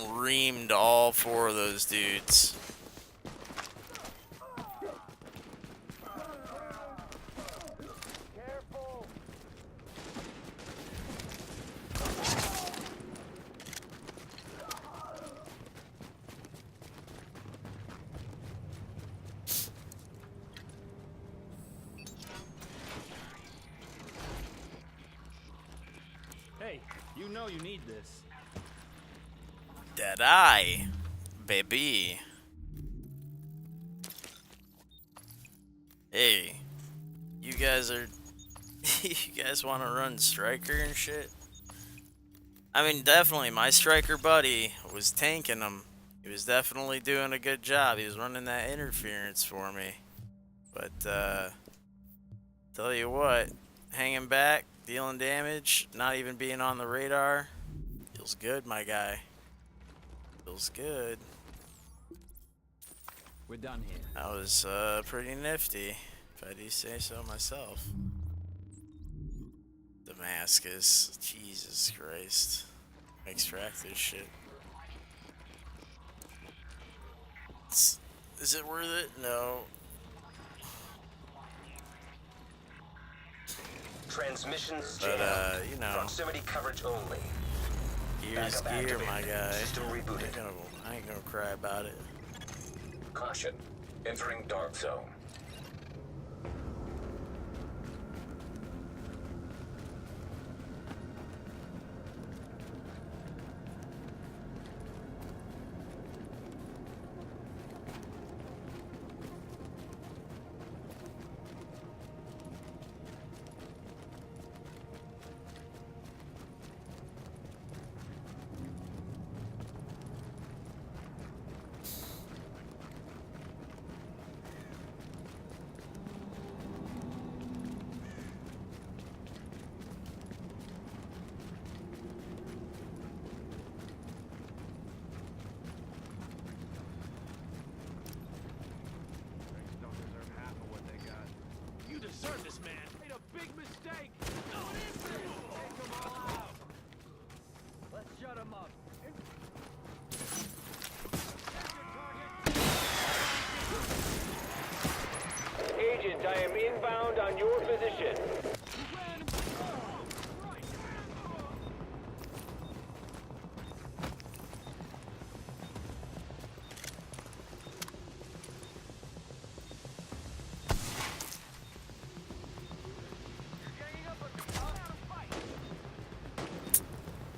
reamed all 4 of those dudes. Hey, you know you need this. DeadEYE, baby. Hey, you guys are... you guys want to run Striker and shit? I mean, definitely, my Striker buddy was tanking him. He was definitely doing a good job. He was running that interference for me. But, tell you what, hanging back, dealing damage, not even being on the radar, feels good, my guy. Feels good. We're done here. That was, pretty nifty, if I do say so myself. Damascus, Jesus Christ. Extract this shit. Is it worth it? No. Transmissions But, jammed. you know. Proximity coverage only. Gears Backup gear, my activated. guy. System rebooted. I ain't gonna cry about it. Caution. Entering dark zone.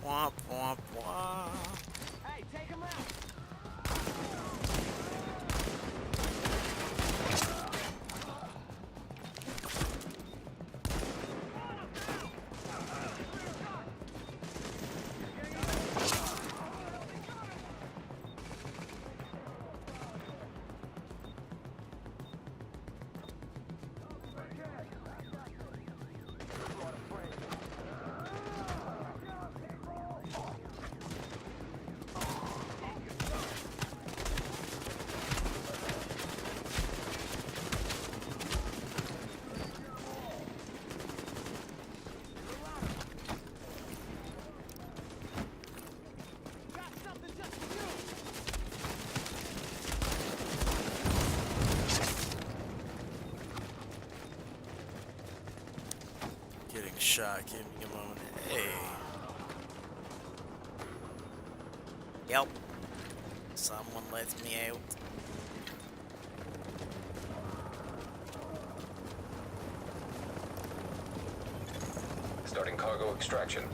Womp womp womp. Hey, take him out! Getting shot. Give me a moment. Hey. Yep. Someone let me out. Starting cargo extraction.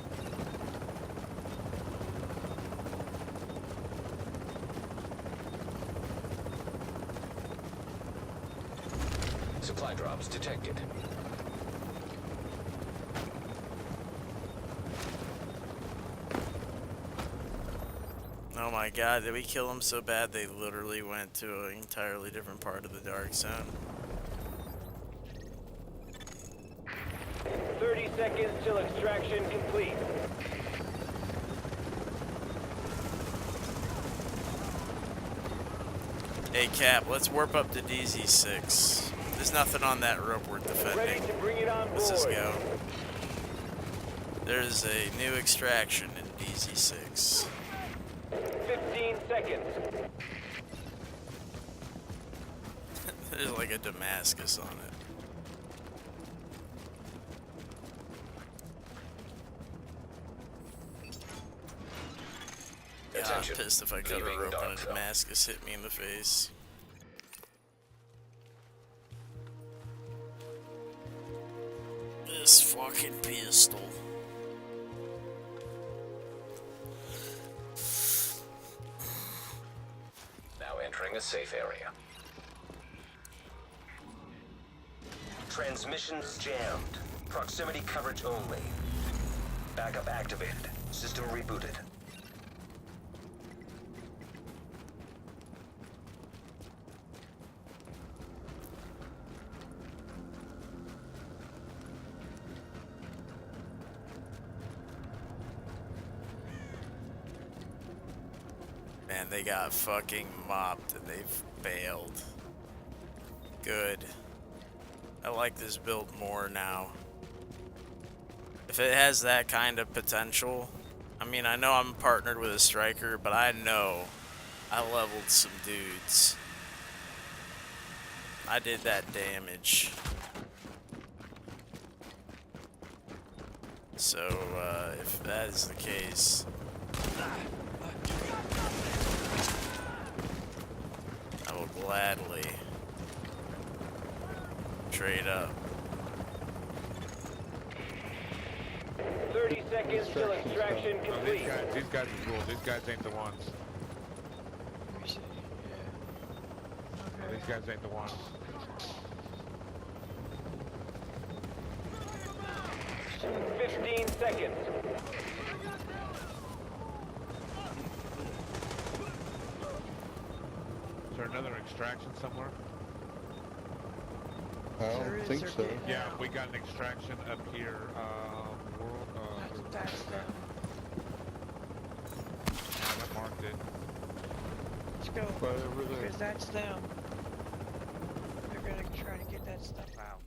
Supply drops detected. Oh my god, did we kill them so bad they literally went to an entirely different part of the dark zone? 30 seconds till extraction complete. Hey Cap, let's warp up to DZ6. There's nothing on that rope worth Ready defending. to bring it on Let's just board. go. There's a new extraction in DZ6. 15 seconds. There's like a Damascus on it. Yeah, I'm Attention. pissed if I cut a Leaving rope and dark a zone. Damascus hit me in the face. This fucking pistol. Now entering a safe area. Transmissions jammed. Proximity coverage only. Backup activated. System rebooted. Man, they got fucking mopped and they've bailed. Good. I like this build more now. If it has that kind of potential, I mean, I know I'm partnered with a striker, but I know I leveled some dudes. I did that damage. So, if that is the case, I will gladly trade up. 30 seconds till extraction No, complete. these guys are cool. These guys ain't the ones. Let me see. Yeah. No, these guys ain't the ones. 15 seconds. Is there another extraction somewhere? I There don't is, think they're so. getting Yeah, out. we got an extraction up here. That's them. I marked it. Let's go. Right over there. Because that's them. They're gonna try to get that stuff out.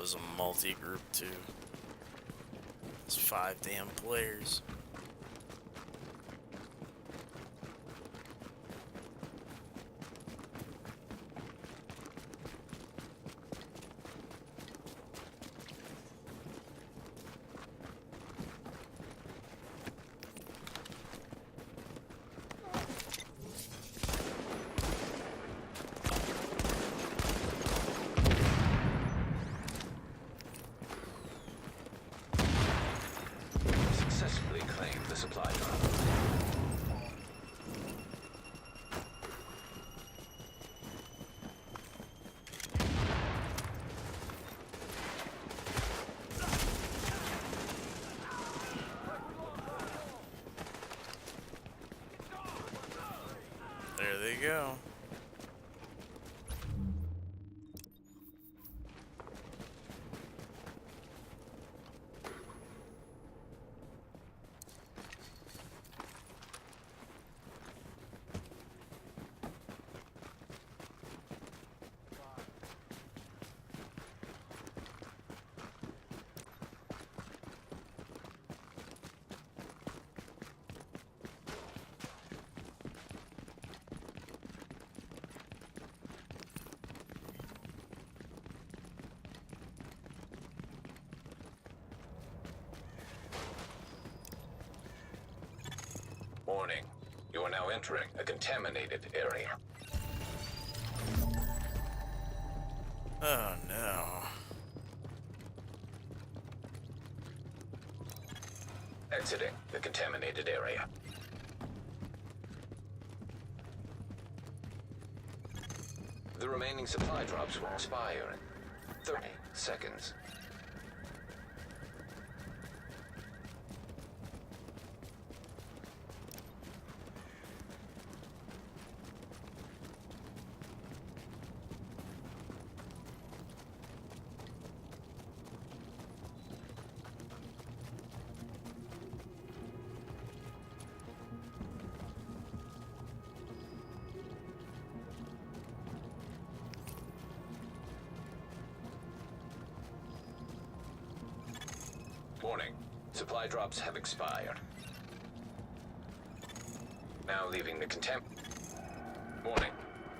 was a multi-group too. It's 5 damn players. Successfully claimed the supply drop. There they go. Warning. You are now entering a contaminated area. Oh no. Exiting the contaminated area. The remaining supply drops will expire in 30 seconds. Warning. Supply drops have expired. Now leaving the Warning.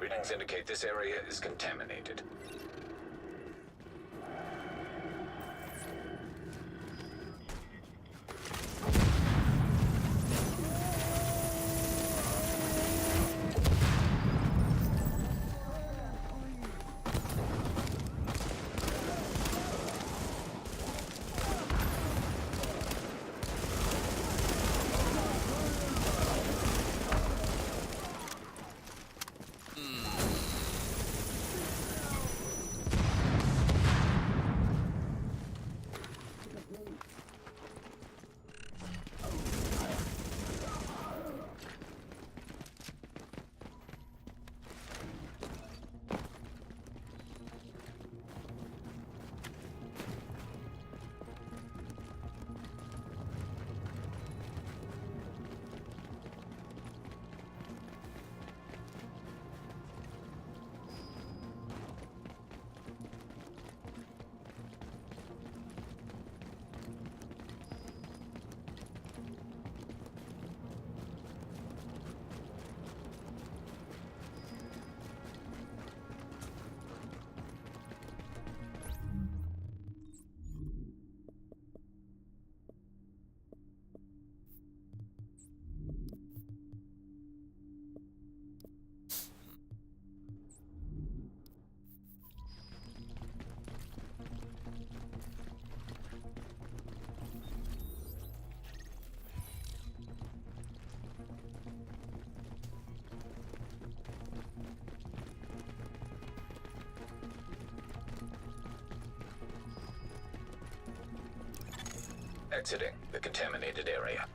Readings indicate this area is contaminated. Exiting the contaminated area.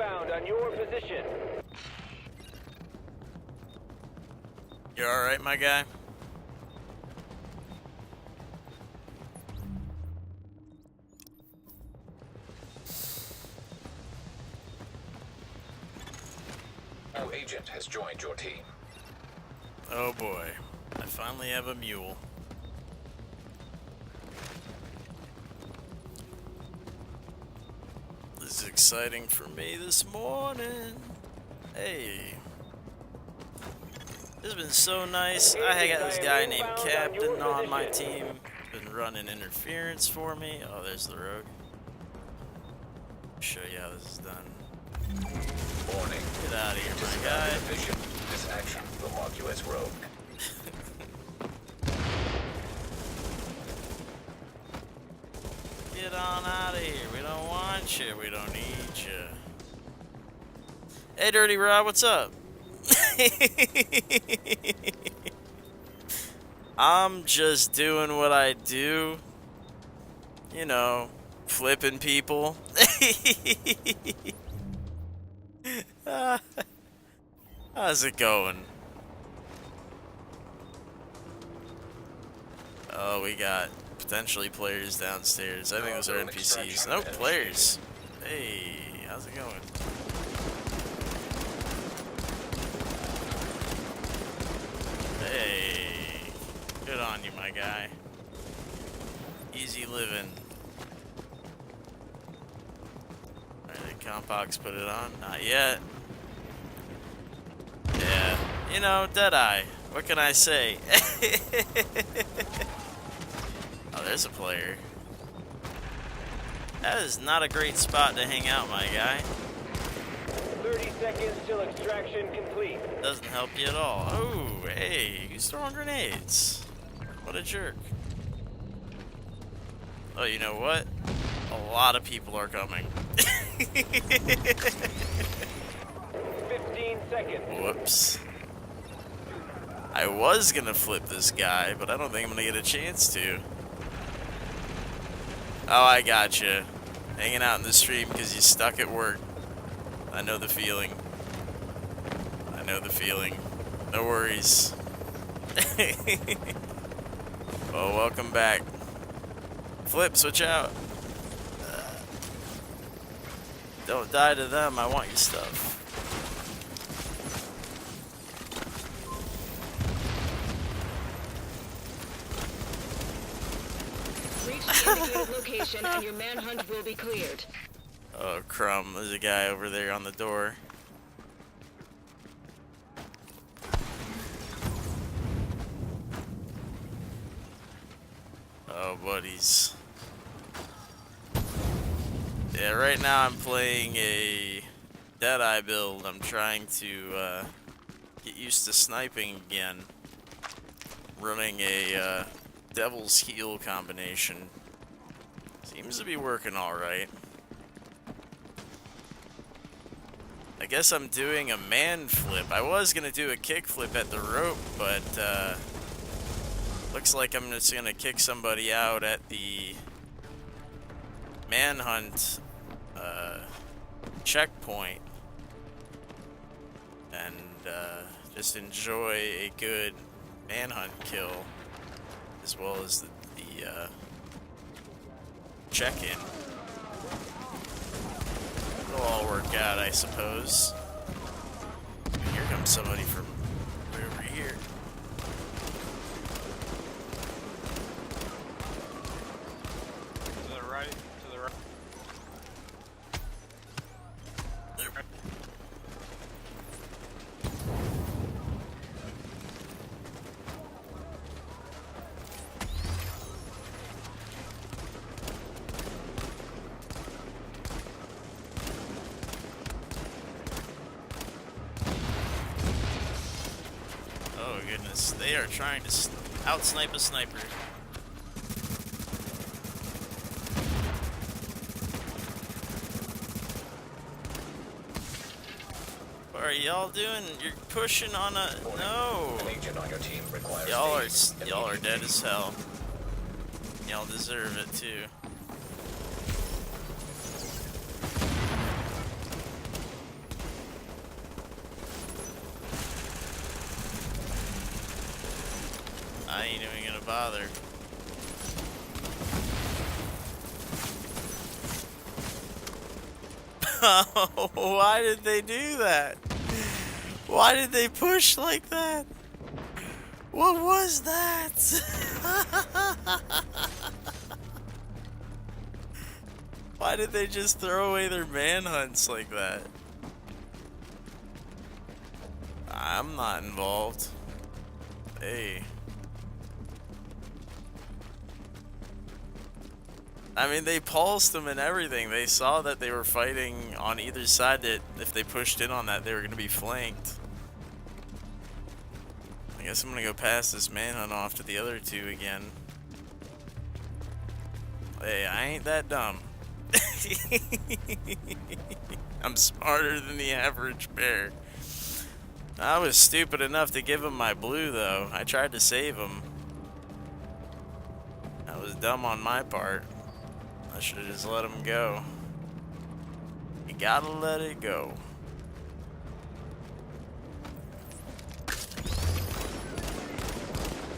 inbound on your position. You alright, my guy? New agent has joined your team. Oh boy. I finally have a mule. This is exciting for me this morning. Hey. This has been so nice. I got this guy named Captain on my team. Been running interference for me. Oh, there's the rogue. Show you how this is done. Warning. Get out of here, my guy. Vision. This action will mark you as rogue. Get on out of here. We don't want you. We don't need you. Hey, Dirty Rob, what's up? I'm just doing what I do. You know, flipping people. How's it going? Oh, we got potentially players downstairs. I think those are NPCs. No players. Hey, how's it going? Hey, good on you, my guy. Easy living. Alright, did Compox put it on? Not yet. Yeah, you know, DeadEYE. What can I say? Oh, there's a player. That is not a great spot to hang out, my guy. 30 seconds till extraction complete. Doesn't help you at all. Oh, hey, he's throwing grenades. What a jerk. Oh, you know what? A lot of people are coming. 15 seconds. Whoops. I was gonna flip this guy, but I don't think I'm gonna get a chance to. Oh, I gotcha. Hanging out in the stream because you stuck at work. I know the feeling. I know the feeling. No worries. Well, welcome back. Flip, switch out. Don't die to them. I want your stuff. Reach the indicated location and your manhunt will be cleared. Oh, crumb. There's a guy over there on the door. Oh, buddies. Yeah, right now I'm playing a DeadEYE build. I'm trying to get used to sniping again. Running a Devil's Heel combination. Seems to be working alright. I guess I'm doing a man flip. I was gonna do a kick flip at the rope, but looks like I'm just gonna kick somebody out at the manhunt checkpoint and just enjoy a good manhunt kill as well as the check-in. It'll all work out, I suppose. Here comes somebody from over here. To the right, to the right. Oh goodness, they are trying to out-snipe a sniper. What are y'all doing? You're pushing on a... No! An agent on your team requires Y'all are dead as hell. Y'all deserve it too. I ain't even gonna bother. Why did they do that? Why did they push like that? What was that? Why did they just throw away their manhunts like that? I'm not involved. Hey. I mean, they pulsed them and everything. They saw that they were fighting on either side, that if they pushed in on that, they were going to be flanked. I guess I'm going to go pass this manhunt off to the other two again. Hey, I ain't that dumb. I'm smarter than the average bear. I was stupid enough to give him my blue, though. I tried to save him. That was dumb on my part. I should have just let him go. You gotta let it go.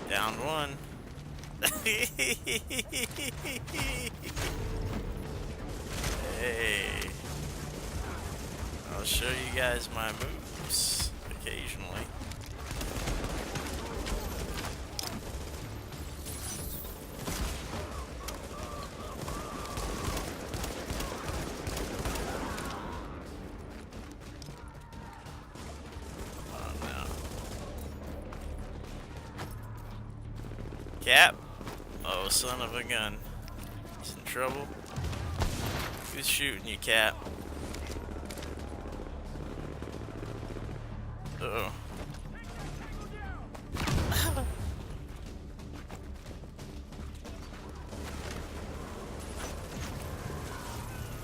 Down one. Hey. I'll show you guys my moves occasionally. Cap? Oh, son of a gun. He's in trouble. Who's shooting you, Cap? Uh-oh.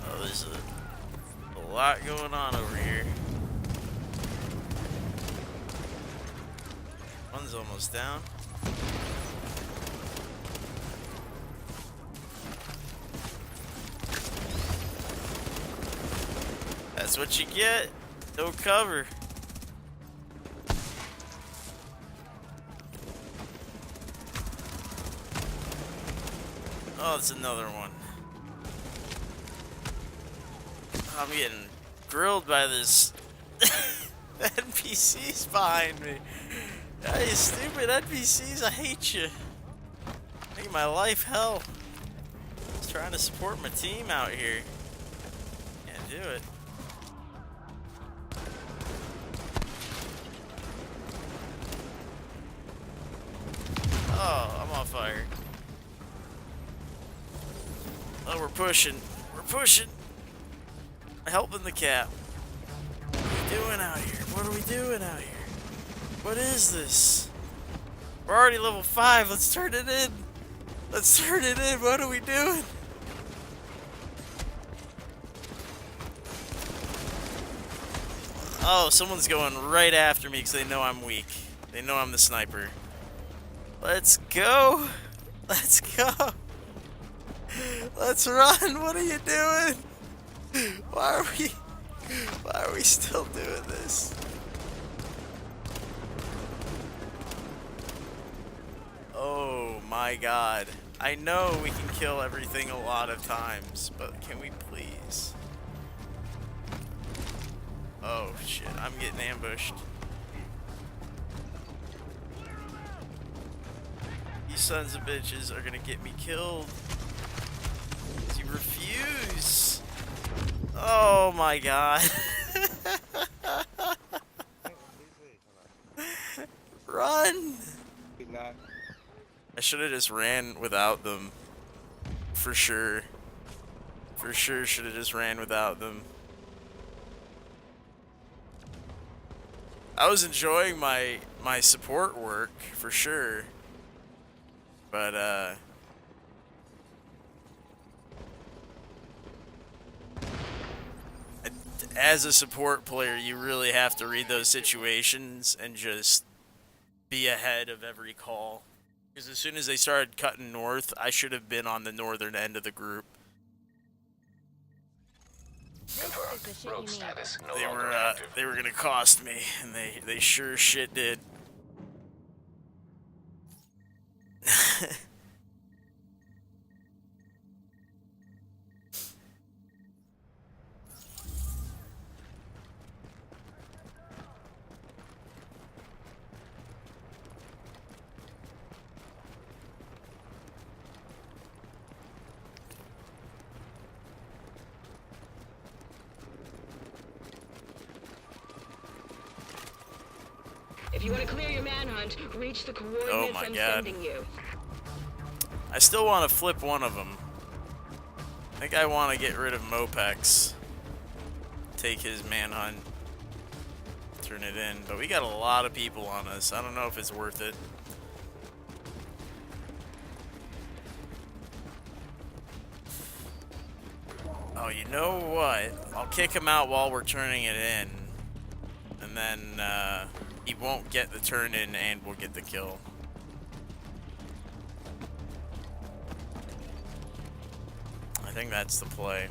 Oh, there's a lot going on over here. One's almost down. That's what you get. No cover. Oh, it's another one. I'm getting grilled by this NPCs behind me. Yeah, you stupid NPCs, I hate you. Make my life hell. Just trying to support my team out here. Can't do it. Oh, I'm on fire. Oh, we're pushing. We're pushing. Helping the Cap. What are we doing out here? What are we doing out here? What is this? We're already level 5. Let's turn it in. Let's turn it in. What are we doing? Oh, someone's going right after me because they know I'm weak. They know I'm the sniper. Let's go. Let's go. Let's run. What are you doing? Why are we still doing this? Oh my god. I know we can kill everything a lot of times, but can we please? Oh shit, I'm getting ambushed. You sons of bitches are gonna get me killed. You refuse. Oh my god. Run! I should have just ran without them. For sure. For sure should have just ran without them. I was enjoying my support work, for sure. But, as a support player, you really have to read those situations and just be ahead of every call. Because as soon as they started cutting north, I should have been on the northern end of the group. Rogue status no longer active. They were gonna cost me, and they sure shit did. If you want to clear your manhunt, reach the coordinates Oh my I'm God. sending you. I still want to flip one of them. I think I want to get rid of Mopex. Take his manhunt. Turn it in. But we got a lot of people on us. I don't know if it's worth it. Oh, you know what? I'll kick him out while we're turning it in. And then he won't get the turn in and we'll get the kill. I think that's the play.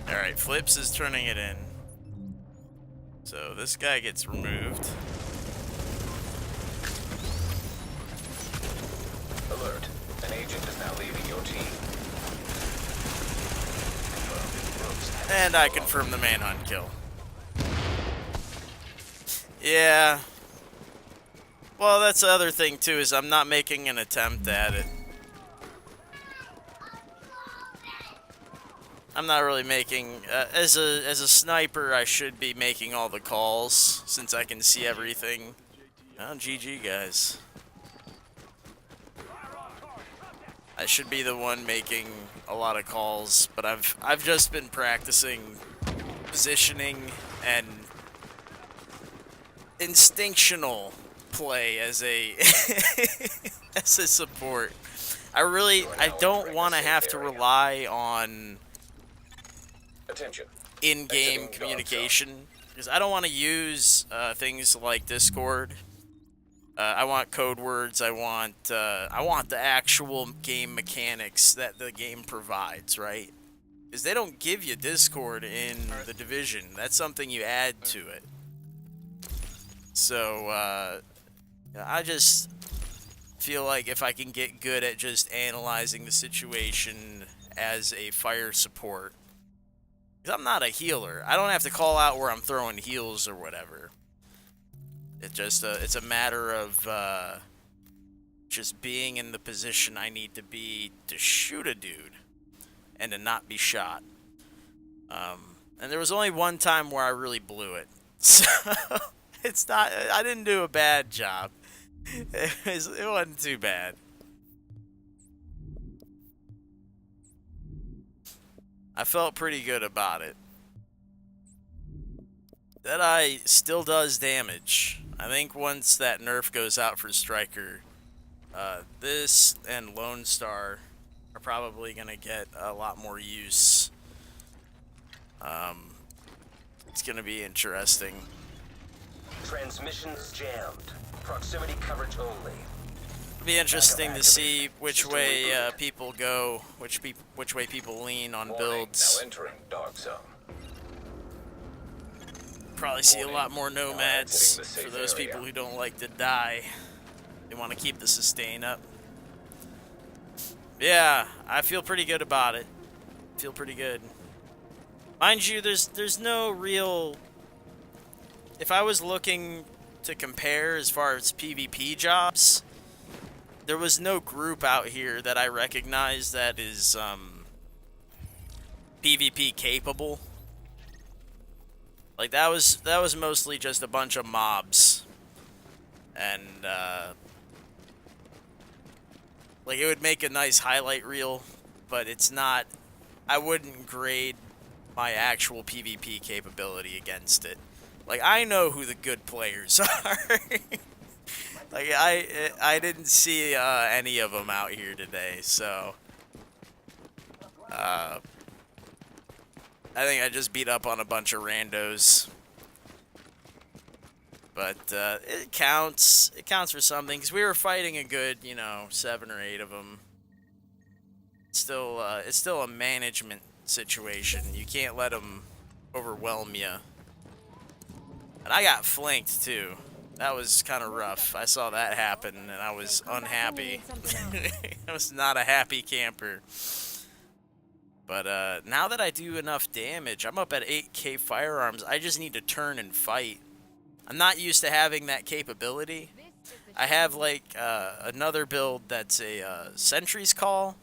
Alright, Flips is turning it in. So this guy gets removed. Alert. An agent is now leaving your team. And I confirm the manhunt kill. Yeah. Well, that's the other thing too, is I'm not making an attempt at it. I'm not really making, as a sniper, I should be making all the calls, since I can see everything. Oh, GG, guys. I should be the one making a lot of calls, but I've just been practicing positioning and instinctual play as a as a support. I don't want to have to rely on in-game communication, because I don't want to use things like Discord. I want code words. I want the actual game mechanics that the game provides, right? Because they don't give you Discord in the Division. That's something you add to it. So I just feel like if I can get good at just analyzing the situation as a fire support, because I'm not a healer. I don't have to call out where I'm throwing heals or whatever. It just it's a matter of just being in the position I need to be to shoot a dude and to not be shot. And there was only one time where I really blew it. So it's not, I didn't do a bad job. It wasn't too bad. I felt pretty good about it. DeadEYE still does damage. I think once that nerf goes out for Striker, this and Lone Star are probably going to get a lot more use. It's going to be interesting. Transmissions jammed. Proximity coverage only. It'll be interesting to see which way people go, which way people lean on builds. Now entering dark zone. Probably see a lot more nomads for those people who don't like to die. They want to keep the sustain up. Yeah, I feel pretty good about it. Feel pretty good. Mind you, there's no real... If I was looking to compare as far as PvP jobs, there was no group out here that I recognize that is PvP capable. Like that was mostly just a bunch of mobs, and like it would make a nice highlight reel, but it's not. I wouldn't grade my actual PvP capability against it. Like I know who the good players are. Like I didn't see any of them out here today, so I think I just beat up on a bunch of randos. But it counts. It counts for something, because we were fighting a good, 7 or 8 of them. It's still a management situation. You can't let them overwhelm you. And I got flanked too. That was kind of rough. I saw that happen and I was unhappy. I was not a happy camper. But now that I do enough damage, I'm up at 8k firearms. I just need to turn and fight. I'm not used to having that capability. I have like another build that's a Sentry's Call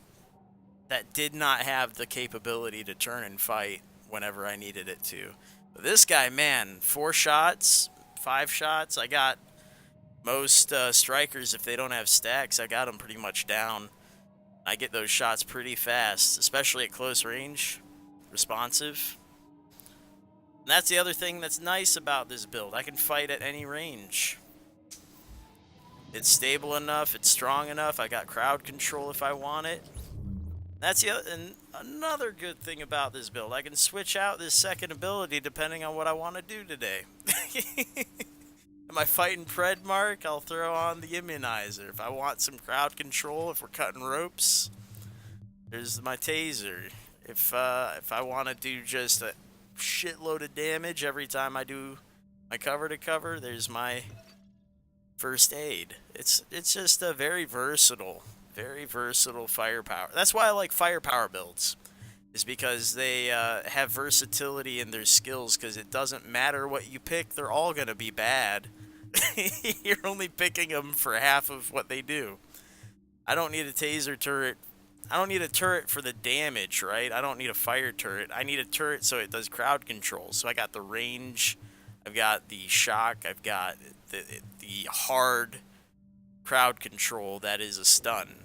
that did not have the capability to turn and fight whenever I needed it to. But this guy, man, 4 shots, 5 shots. I got most strikers, if they don't have stacks, I got them pretty much down. I get those shots pretty fast, especially at close range, responsive. And that's the other thing that's nice about this build. I can fight at any range. It's stable enough, it's strong enough, I got crowd control if I want it. That's the other, and another good thing about this build. I can switch out this second ability depending on what I want to do today. Am I fighting Pred Mark? I'll throw on the Immunizer. If I want some crowd control, if we're cutting ropes, there's my taser. If I want to do just a shitload of damage every time I do my cover to cover, there's my first aid. It's just a very versatile firepower. That's why I like firepower builds, is because they have versatility in their skills, because it doesn't matter what you pick, they're all gonna be bad. You're only picking them for half of what they do. I don't need a taser turret. I don't need a turret for the damage, right? I don't need a fire turret. I need a turret so it does crowd control. So I got the range, I've got the shock, I've got the hard crowd control that is a stun.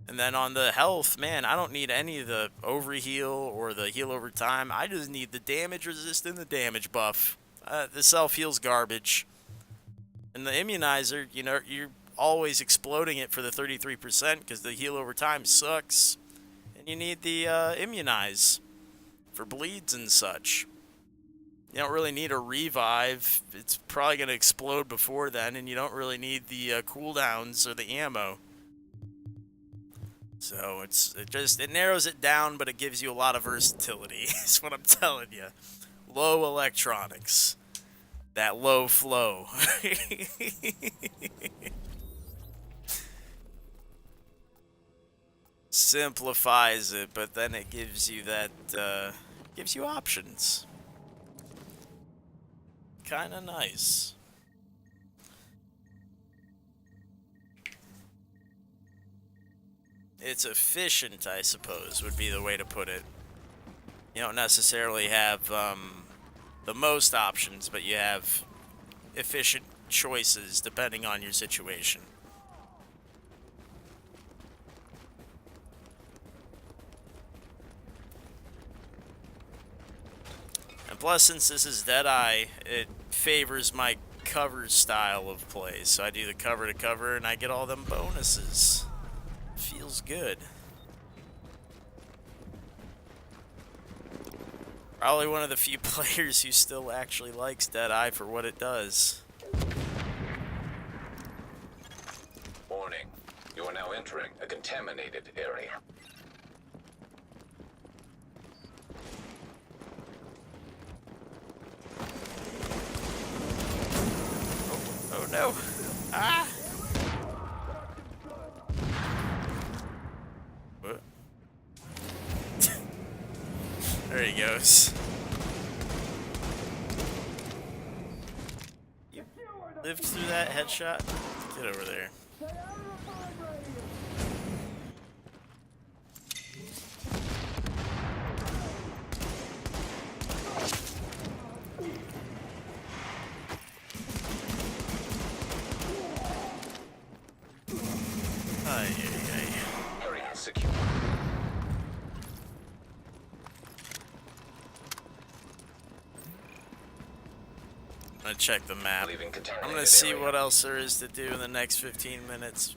And then on the health, man, I don't need any of the overheal or the heal over time. I just need the damage resist and the damage buff. The self-heal's garbage. And the immunizer, you know, you're always exploding it for the 33% because the heal over time sucks. And you need the immunize for bleeds and such. You don't really need a revive. It's probably going to explode before then, and you don't really need the cooldowns or the ammo. So it narrows it down, but it gives you a lot of versatility. Is what I'm telling you. Low electronics. That low flow. Simplifies it, but then it gives you that, gives you options. Kinda nice. It's efficient, I suppose, would be the way to put it. You don't necessarily have, the most options, but you have efficient choices depending on your situation. And plus, since this is DeadEye, it favors my cover style of play. So I do the cover to cover and I get all them bonuses. Feels good. Probably one of the few players who still actually likes DeadEye for what it does. Warning. You are now entering a contaminated area. Oh no! Ah! What? There he goes. You lived through that headshot? Get over there. Area secure. I'm gonna check the map. I'm gonna see what else there is to do in the next 15 minutes.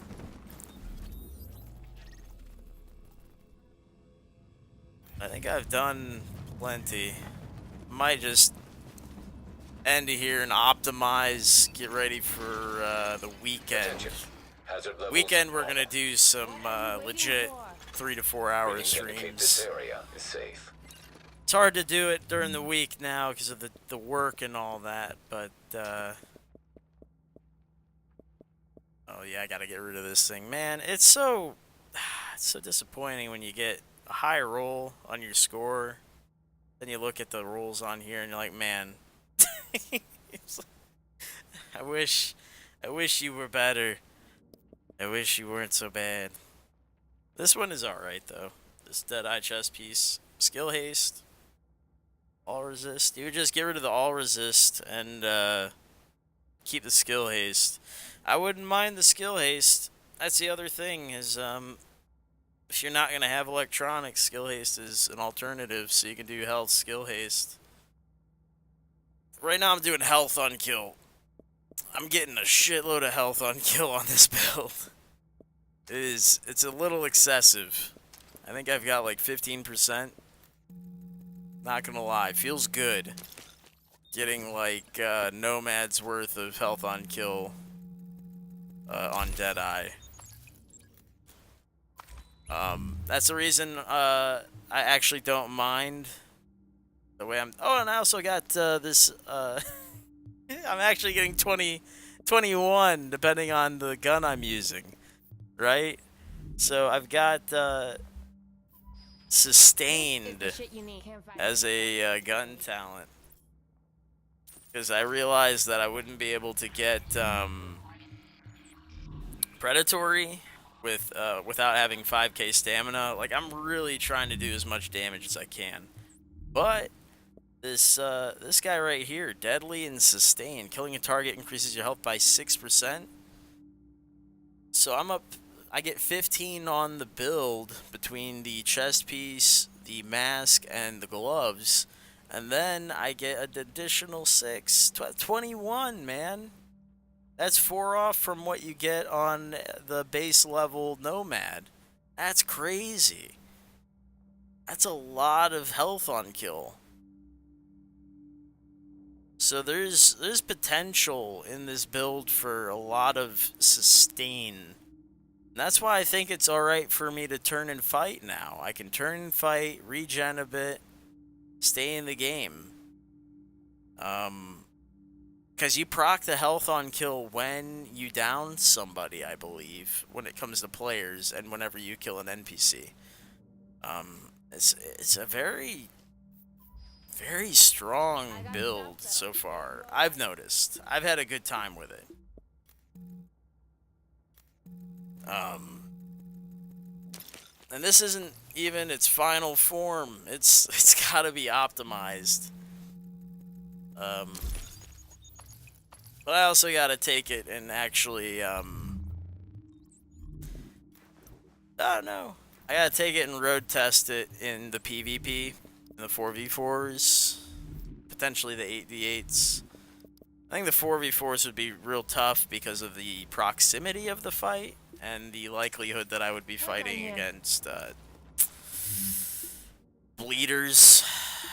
I think I've done plenty. Might just end here and optimize, get ready for the weekend. Weekend we're gonna do some legit 3 to 4 hour streams. This area is safe. It's hard to do it during the week now because of the work and all that, but, oh yeah, I gotta get rid of this thing. Man, it's so disappointing when you get a high roll on your score, then you look at the rolls on here and you're like, man, I wish you were better. I wish you weren't so bad. This one is alright though. This DeadEye chest piece. Skill haste. All resist. You would just get rid of the all resist and keep the skill haste. I wouldn't mind the skill haste. That's the other thing is if you're not gonna have electronics, skill haste is an alternative, so you can do health, skill haste. Right now I'm doing health on kill. I'm getting a shitload of health on kill on this build. It's a little excessive. I think I've got like 15%. Not gonna lie, feels good. Getting like Nomad's worth of health on kill on DeadEye. That's the reason I actually don't mind the way I'm. Oh, and I also got this. I'm actually getting 21 depending on the gun I'm using, right? So I've got sustained as a gun talent because I realized that I wouldn't be able to get predatory without having 5k stamina. Like, I'm really trying to do as much damage as I can, but this guy right here, deadly and sustained, killing a target increases your health by 6%. So I'm up. I get 15 on the build between the chest piece, the mask, and the gloves, and then I get an additional 6, 21, man. That's 4 off from what you get on the base level Nomad. That's crazy. That's a lot of health on kill. So there's potential in this build for a lot of sustain. And that's why I think it's alright for me to turn and fight now. I can turn and fight, regen a bit, stay in the game. Because you proc the health on kill when you down somebody, I believe, when it comes to players, and whenever you kill an NPC. It's a very, very strong build so far. I've noticed. I've had a good time with it. And this isn't even its final form. It's gotta be optimized. But I also gotta take it and actually, I don't know. I gotta take it and road test it in the PvP, in the 4v4s, potentially the 8v8s. I think the 4v4s would be real tough because of the proximity of the fight and the likelihood that I would be fighting against bleeders.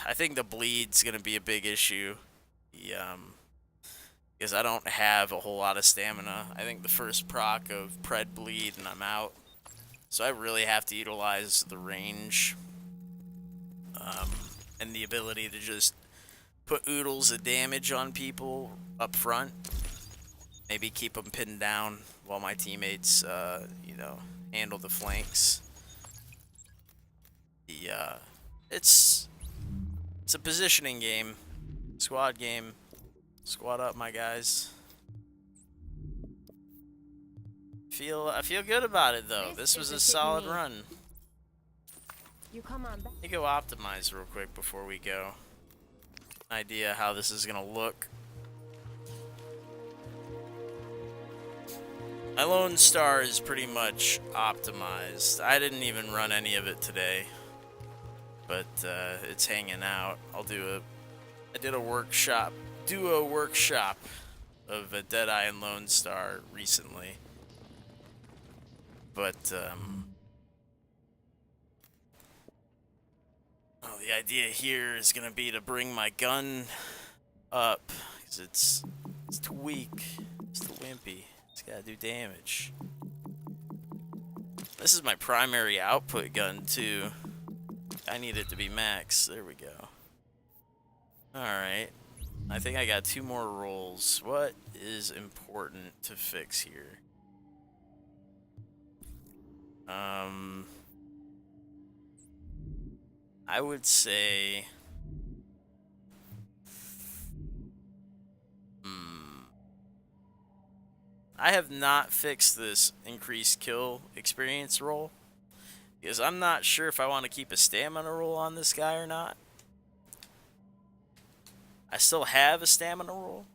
I think the bleed's gonna be a big issue. Because I don't have a whole lot of stamina. I think the first proc of Pred bleed and I'm out. So I really have to utilize the range and the ability to just put oodles of damage on people up front. Maybe keep them pinned down while my teammates, you know, handle the flanks. It's a positioning game, squad game. Squad up, my guys. I feel good about it though. This was a solid run. You come on back. Let me go optimize real quick before we go. Idea how this is gonna look. My Lone Star is pretty much optimized. I didn't even run any of it today, but it's hanging out. I did a workshop. Duo workshop of a DeadEye and Lone Star recently, but the idea here is gonna be to bring my gun up because it's too weak, it's too wimpy, it's gotta do damage. This is my primary output gun too. I need it to be max. There we go. Alright. I think I got 2 more rolls. What is important to fix here? I would say... I have not fixed this increased kill experience roll, because I'm not sure if I want to keep a stamina roll on this guy or not. I still have a stamina roll,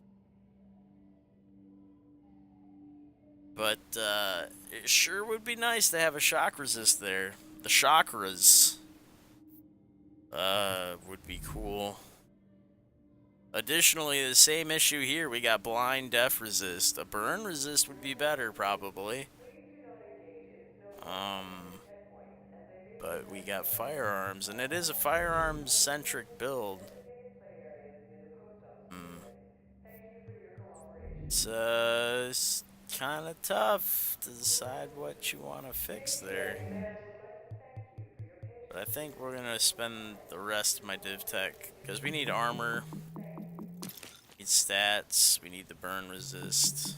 but it sure would be nice to have a shock resist there. The chakras would be cool. Additionally, the same issue here, we got blind death resist. A burn resist would be better, probably. But we got firearms, and it is a firearms-centric build. It's kind of tough to decide what you want to fix there. But I think we're going to spend the rest of my div tech, because we need armor. Need stats, we need the burn resist.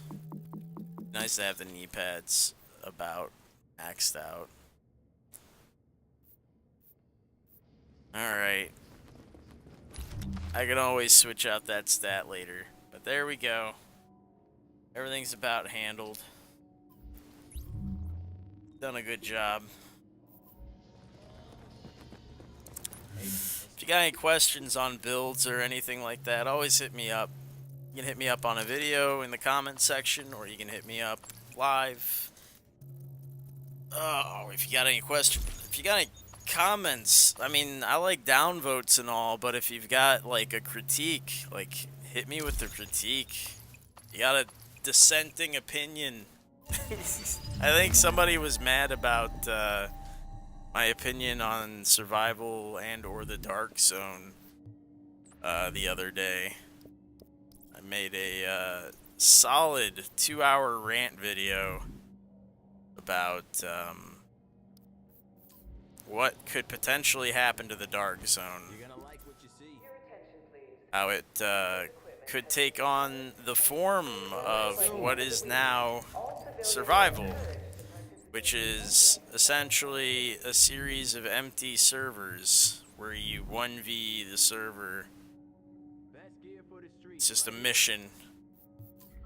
Nice to have the knee pads about maxed out. Alright. I can always switch out that stat later. But there we go. Everything's about handled. Done a good job. If you got any questions on builds or anything like that, always hit me up. You can hit me up on a video in the comment section, or you can hit me up live. Oh, if you got any questions, if you got any comments, I mean, I like downvotes and all, but if you've got like a critique, like hit me with the critique. You got a dissenting opinion. I think somebody was mad about my opinion on survival and or the dark zone the other day. I made a solid 2-hour rant video about what could potentially happen to the dark zone. How it could take on the form of what is now survival, which is essentially a series of empty servers where you 1v the server. It's just a mission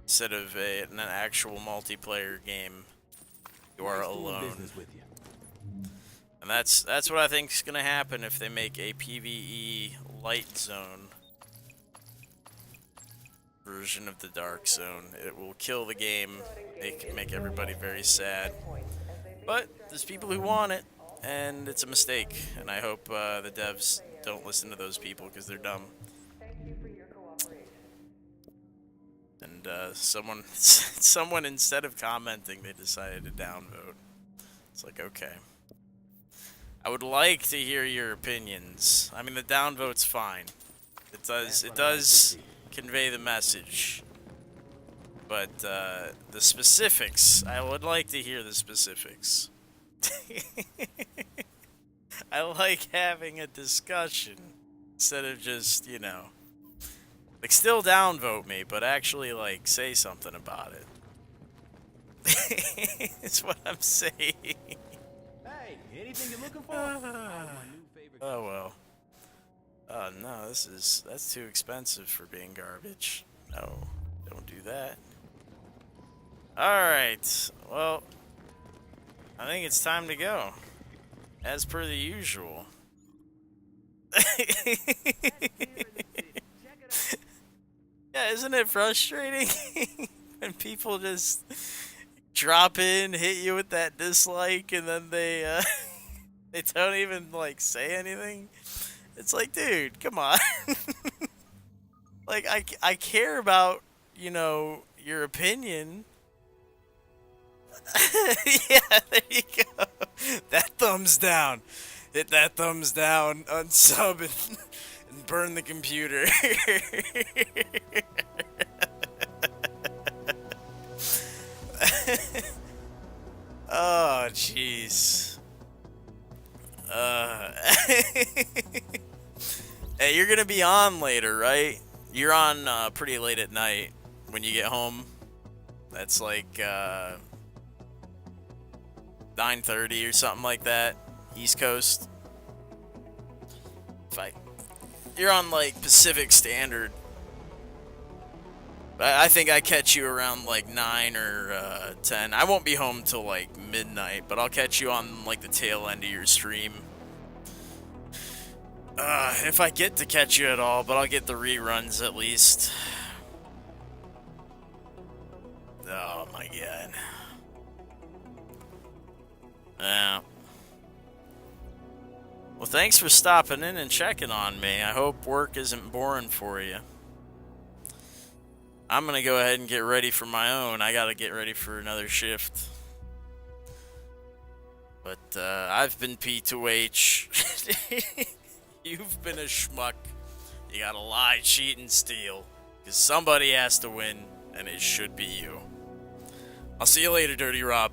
instead of an actual multiplayer game. You are alone. And that's what I think is going to happen if they make a PvE light zone version of the dark zone. It will kill the game, make everybody very sad. But there's people who want it, and it's a mistake. And I hope the devs don't listen to those people because they're dumb. And someone instead of commenting, they decided to downvote. It's like, okay. I would like to hear your opinions. I mean, the downvote's fine. It does convey the message. But the specifics, I would like to hear the specifics. I like having a discussion instead of just, you know, like, still downvote me, but actually, like, say something about it. That's what I'm saying. Hey, anything you're looking for? Oh well. Oh no, that's too expensive for being garbage. No, don't do that. Alright, well, I think it's time to go. As per the usual. Yeah, isn't it frustrating when people just drop in, hit you with that dislike, and then they they don't even like say anything? It's like, dude, come on. Like, I care about, you know, your opinion. Yeah, there you go. That thumbs down. Hit that thumbs down, unsub, and burn the computer. Oh, jeez. Hey, you're gonna be on later, right? You're on pretty late at night when you get home. That's like 9:30 or something like that, East Coast. You're on like Pacific Standard. I think I catch you around like 9 or 10. I won't be home till like midnight, but I'll catch you on like the tail end of your stream. If I get to catch you at all, but I'll get the reruns at least. Oh my god. Yeah. Well, thanks for stopping in and checking on me. I hope work isn't boring for you. I'm gonna go ahead and get ready for my own. I gotta get ready for another shift. But I've been P2H. You've been a schmuck. You gotta lie, cheat, and steal. Because somebody has to win, and it should be you. I'll see you later, Dirty Rob.